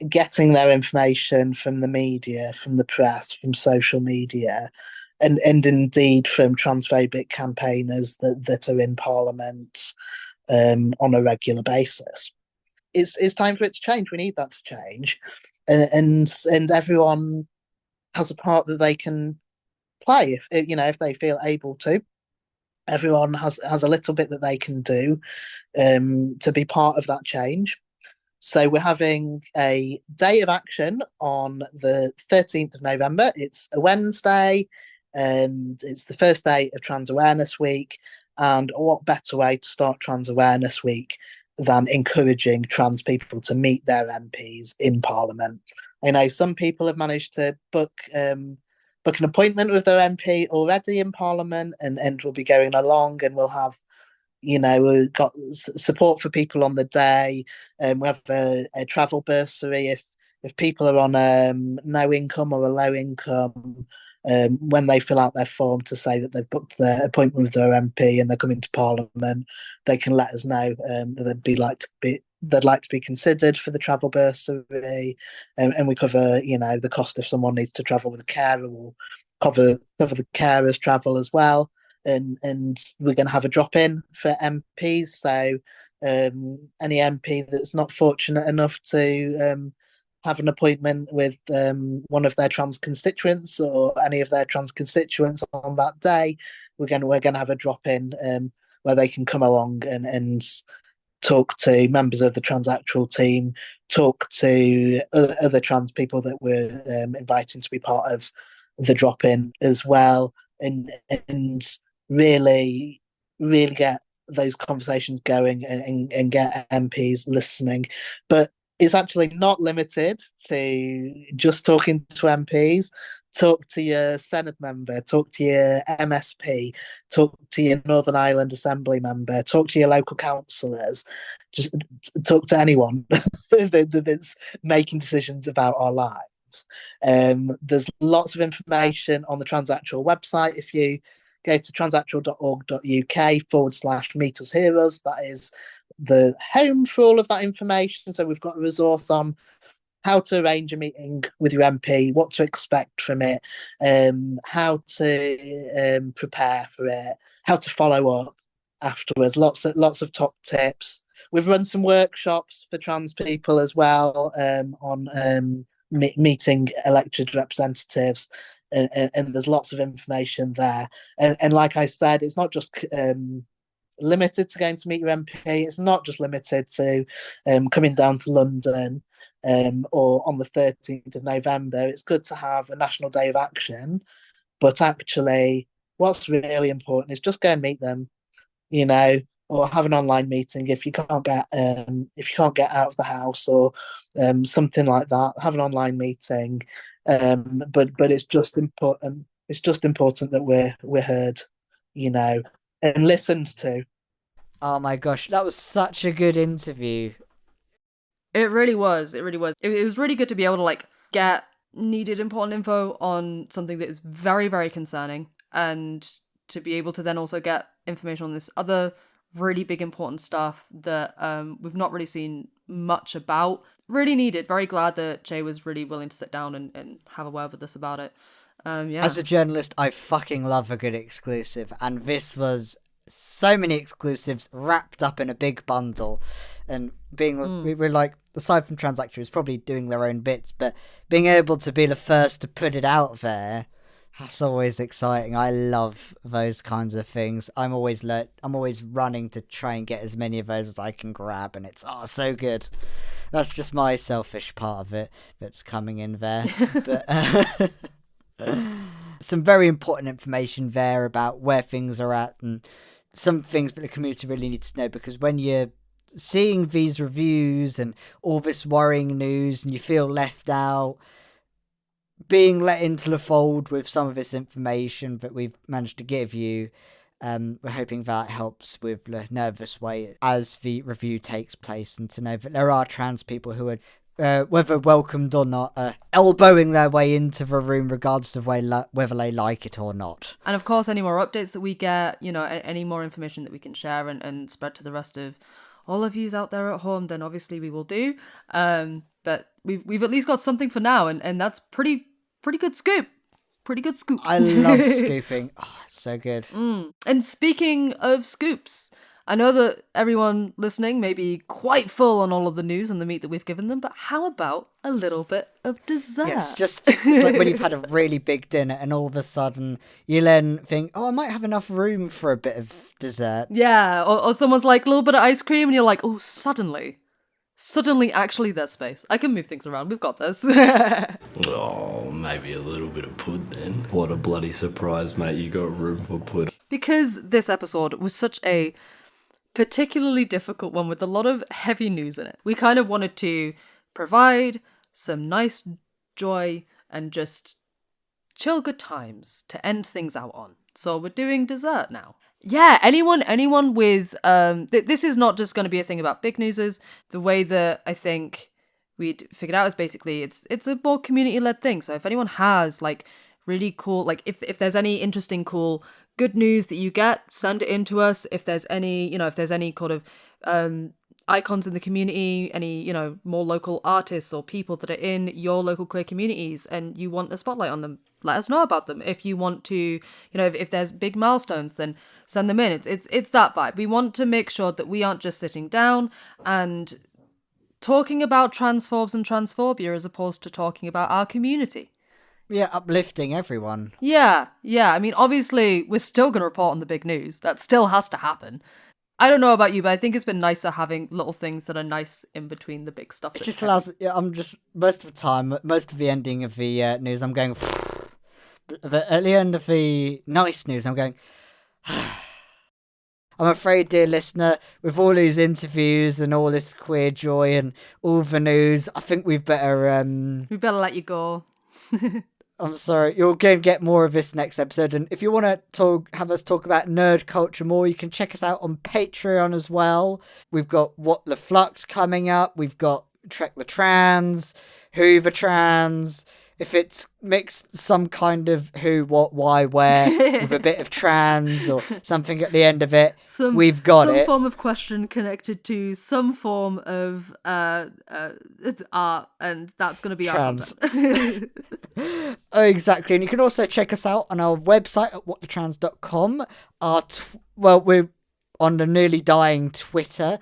getting their information from the media, from the press, from social media, and indeed from transphobic campaigners that are in Parliament on a regular basis. It's time for it to change. We need that to change, and everyone has a part that they can play if they feel able to. Everyone has a little bit that they can do to be part of that change. So we're having a day of action on the 13th of November. It's a Wednesday, and it's the first day of Trans Awareness Week. And what better way to start Trans Awareness Week than encouraging trans people to meet their MPs in Parliament? I know some people have managed to book an appointment with their MP already in Parliament, and will be going along, and we'll have, we've got support for people on the day. We have a travel bursary if people are on no income or a low income. When they fill out their form to say that they've booked their appointment with their MP and they're coming to Parliament, they can let us know that they'd like to be considered for the travel bursary, and we cover the cost if someone needs to travel with a carer. We'll cover the carers travel as well, and we're going to have a drop in for MPs. So any MP that's not fortunate enough to have an appointment with one of their trans constituents or any of their trans constituents on that day, we're going to have a drop in where they can come along and talk to members of the transactional team, talk to other trans people that we're inviting to be part of the drop in as well, and really get those conversations going and get MPs listening. But it's actually not limited to just talking to MPs. Talk to your Senate member, talk to your MSP, talk to your Northern Ireland Assembly member, talk to your local councillors, just talk to anyone that's making decisions about our lives. There's lots of information on the Transactional website. If you go to transactional.org.uk/Meet Us Heroes, that is the home for all of that information. So we've got a resource on how to arrange a meeting with your MP, what to expect from it, how to prepare for it, how to follow up afterwards. Lots of top tips. We've run some workshops for trans people as well on meeting elected representatives, and there's lots of information there. And like I said, it's not just limited to going to meet your MP. It's not just limited to coming down to London. Or on the 13th of November, it's good to have a National Day of Action. But actually, what's really important is just go and meet them, or have an online meeting if you can't get out of the house or something like that. Have an online meeting, but it's just important. It's just important that we're heard, and listened to. Oh my gosh, that was such a good interview. It really was. It really was. It was really good to be able to get needed important info on something that is very, very concerning, and to be able to then also get information on this other really big important stuff that we've not really seen much about. Really needed. Very glad that Jay was really willing to sit down and have a word with us about it. Yeah. As a journalist, I fucking love a good exclusive, and this was so many exclusives wrapped up in a big bundle, and we're like, aside from Transactor probably doing their own bits, but being able to be the first to put it out there, that's always exciting. I love those kinds of things. I'm always running to try and get as many of those as I can grab, and it's so good. That's just my selfish part of it that's coming in there. But some very important information there about where things are at, and some things that the community really needs to know, because when you're seeing these reviews and all this worrying news and you feel left out, being let into the fold with some of this information that we've managed to give you, we're hoping that helps with the nervous way as the review takes place, and to know that there are trans people who are, whether welcomed or not, elbowing their way into the room regardless of whether they like it or not. And of course, any more updates that we get, any more information that we can share and spread to the rest of all of yous out there at home, then obviously we will do. But we've at least got something for now, and that's pretty good scoop. Pretty good scoop. I love scooping. Oh, it's so good. And speaking of scoops, I know that everyone listening may be quite full on all of the news and the meat that we've given them, but how about a little bit of dessert? Yeah, it's like when you've had a really big dinner and all of a sudden you then think, I might have enough room for a bit of dessert. Yeah, or someone's like, a little bit of ice cream, and you're like, oh, suddenly, actually there's space. I can move things around. We've got this. Oh, maybe a little bit of pud then. What a bloody surprise, mate. You got room for pud. Because this episode was such a particularly difficult one with a lot of heavy news in it, we kind of wanted to provide some nice joy and just chill good times to end things out on. So we're doing dessert now. Yeah, anyone with this is not just going to be a thing about big newses. The way that I think we'd figured out is basically it's a more community-led thing. So if anyone has really cool, if there's any interesting, cool, good news that you get, send it in to us. If there's any, if there's any kind of icons in the community, any, more local artists or people that are in your local queer communities and you want a spotlight on them, let us know about them. If you want to, you know, if there's big milestones, then send them in. It's that vibe. We want to make sure that we aren't just sitting down and talking about transphobes and transphobia as opposed to talking about our community. Yeah, uplifting everyone. Yeah. I mean, obviously, we're still going to report on the big news. That still has to happen. I don't know about you, but I think it's been nicer having little things that are nice in between the big stuff. It just allows. Yeah, I'm just most of the time, most of the ending of the news, I'm going. But at the end of the nice news, I'm going. I'm afraid, dear listener, with all these interviews and all this queer joy and all the news, I think we better let you go. I'm sorry, you're going to get more of this next episode, and if you want to have us talk about nerd culture more, you can check us out on Patreon as well. We've got What the Flux coming up, we've got Trek the Trans, Who the Trans. If it's mixed some kind of who, what, why, where, with a bit of trans or something at the end of it, we've got it. Some form of question connected to some form of art, and that's going to be trans. Our content. Oh, exactly. And you can also check us out on our website at whatthetrans.com. We're on the nearly dying Twitter,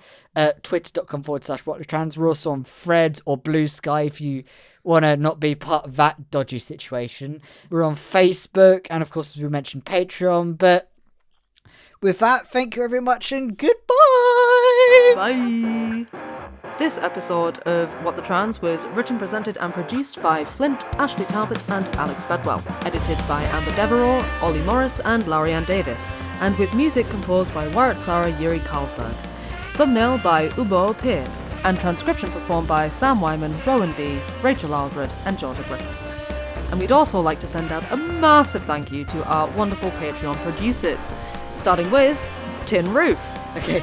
twitter.com/whatthetrans. We're also on Threads or Blue Sky if you want to not be part of that dodgy situation. We're on Facebook, and of course, as we mentioned, Patreon. But with that, thank you very much and goodbye. Bye. This episode of What the Trans was written, presented and produced by Flint, Ashley Talbot and Alex Bedwell. Edited by Amber Devereux, Ollie Morris and Larianne Davis. And with music composed by Warrett Sarah Yuri Carlsberg. Thumbnail by Ubo Pears. And transcription performed by Sam Wyman, Rowan B, Rachel Aldred and Georgia Griffiths. And we'd also like to send out a massive thank you to our wonderful Patreon producers. Starting with Tin Roof. Okay,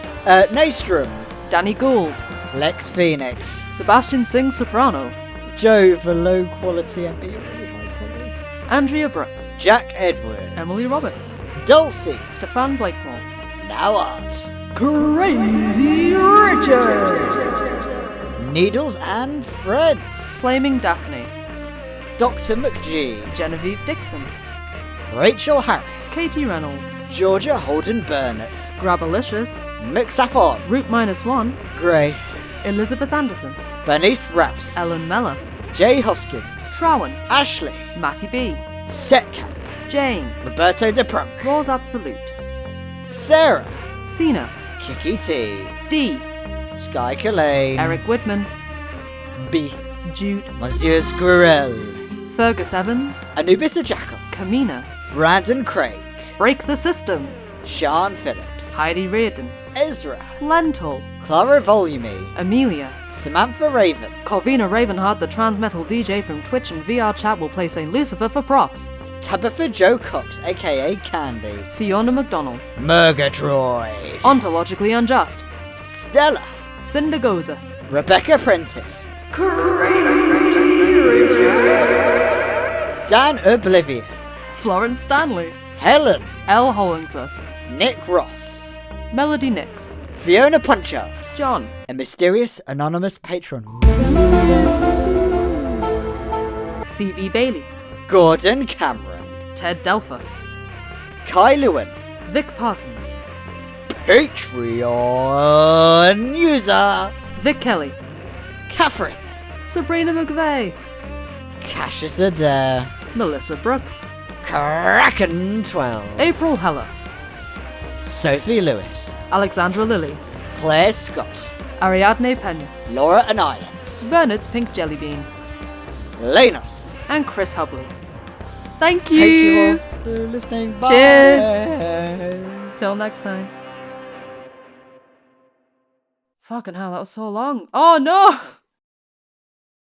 Nystrom. Danny Gould. Lex Phoenix. Sebastian Singh Soprano. Joe for low quality and be really high quality. Andrea Brooks. Jack Edwards. Emily Roberts. Dulcie. Stefan Blakemore. Now Art. Crazy Richard. Needles and Threads. Flaming Daphne. Dr. McGee. Genevieve Dixon. Rachel Harris. Katie Reynolds. Georgia Holden Burnett. Grabalicious. Mick Safford. Root -1. Gray. Elizabeth Anderson. Bernice Rouse. Ellen Meller. Jay Hoskins. Trowan. Ashley. Matty B. Setcap. Jane. Roberto DePrunk. Rose Absolute. Sarah. Cena. Kiki T. D. Sky Kalane. Eric Whitman. B. Jude. Monsieur Squirrel. Fergus Evans. Anubis Jackal. Kamina. Brandon Craig. Break the System. Sean Phillips. Heidi Reardon. Ezra. Lentil. Clara Volume. Amelia. Samantha Raven. Corvina Ravenheart, the trans metal DJ from Twitch and VR chat, will play St. Lucifer for props. Tabitha Joe Cox, aka Candy. Fiona McDonald. Murgatroyd. Ontologically Unjust. Stella. Cinder Goza. Rebecca Prentice. Crazy Richard. Dan Oblivion. Florence Stanley. Helen. Elle Hollingsworth. Nick Ross. Melody Nix. Fiona Punchard. John. A mysterious anonymous patron. C.B. Bailey. Gordon Cameron. Ted Delphus. Kai Lewin. Vic Parsons. Patreon user. Vic Kelly. Catherine. Sabrina McVeigh. Cassius Adair. Melissa Brooks. Kraken 12. April Heller. Sophie Lewis. Alexandra Lilly. Claire Scott. Ariadne Pena. Laura Anayans. Bernard's Pink Jelly Bean. Lenos. And Chris Hubley. Thank Thank you you. all for listening. Bye. Cheers. Till next time. Fucking hell, that was so long. Oh no!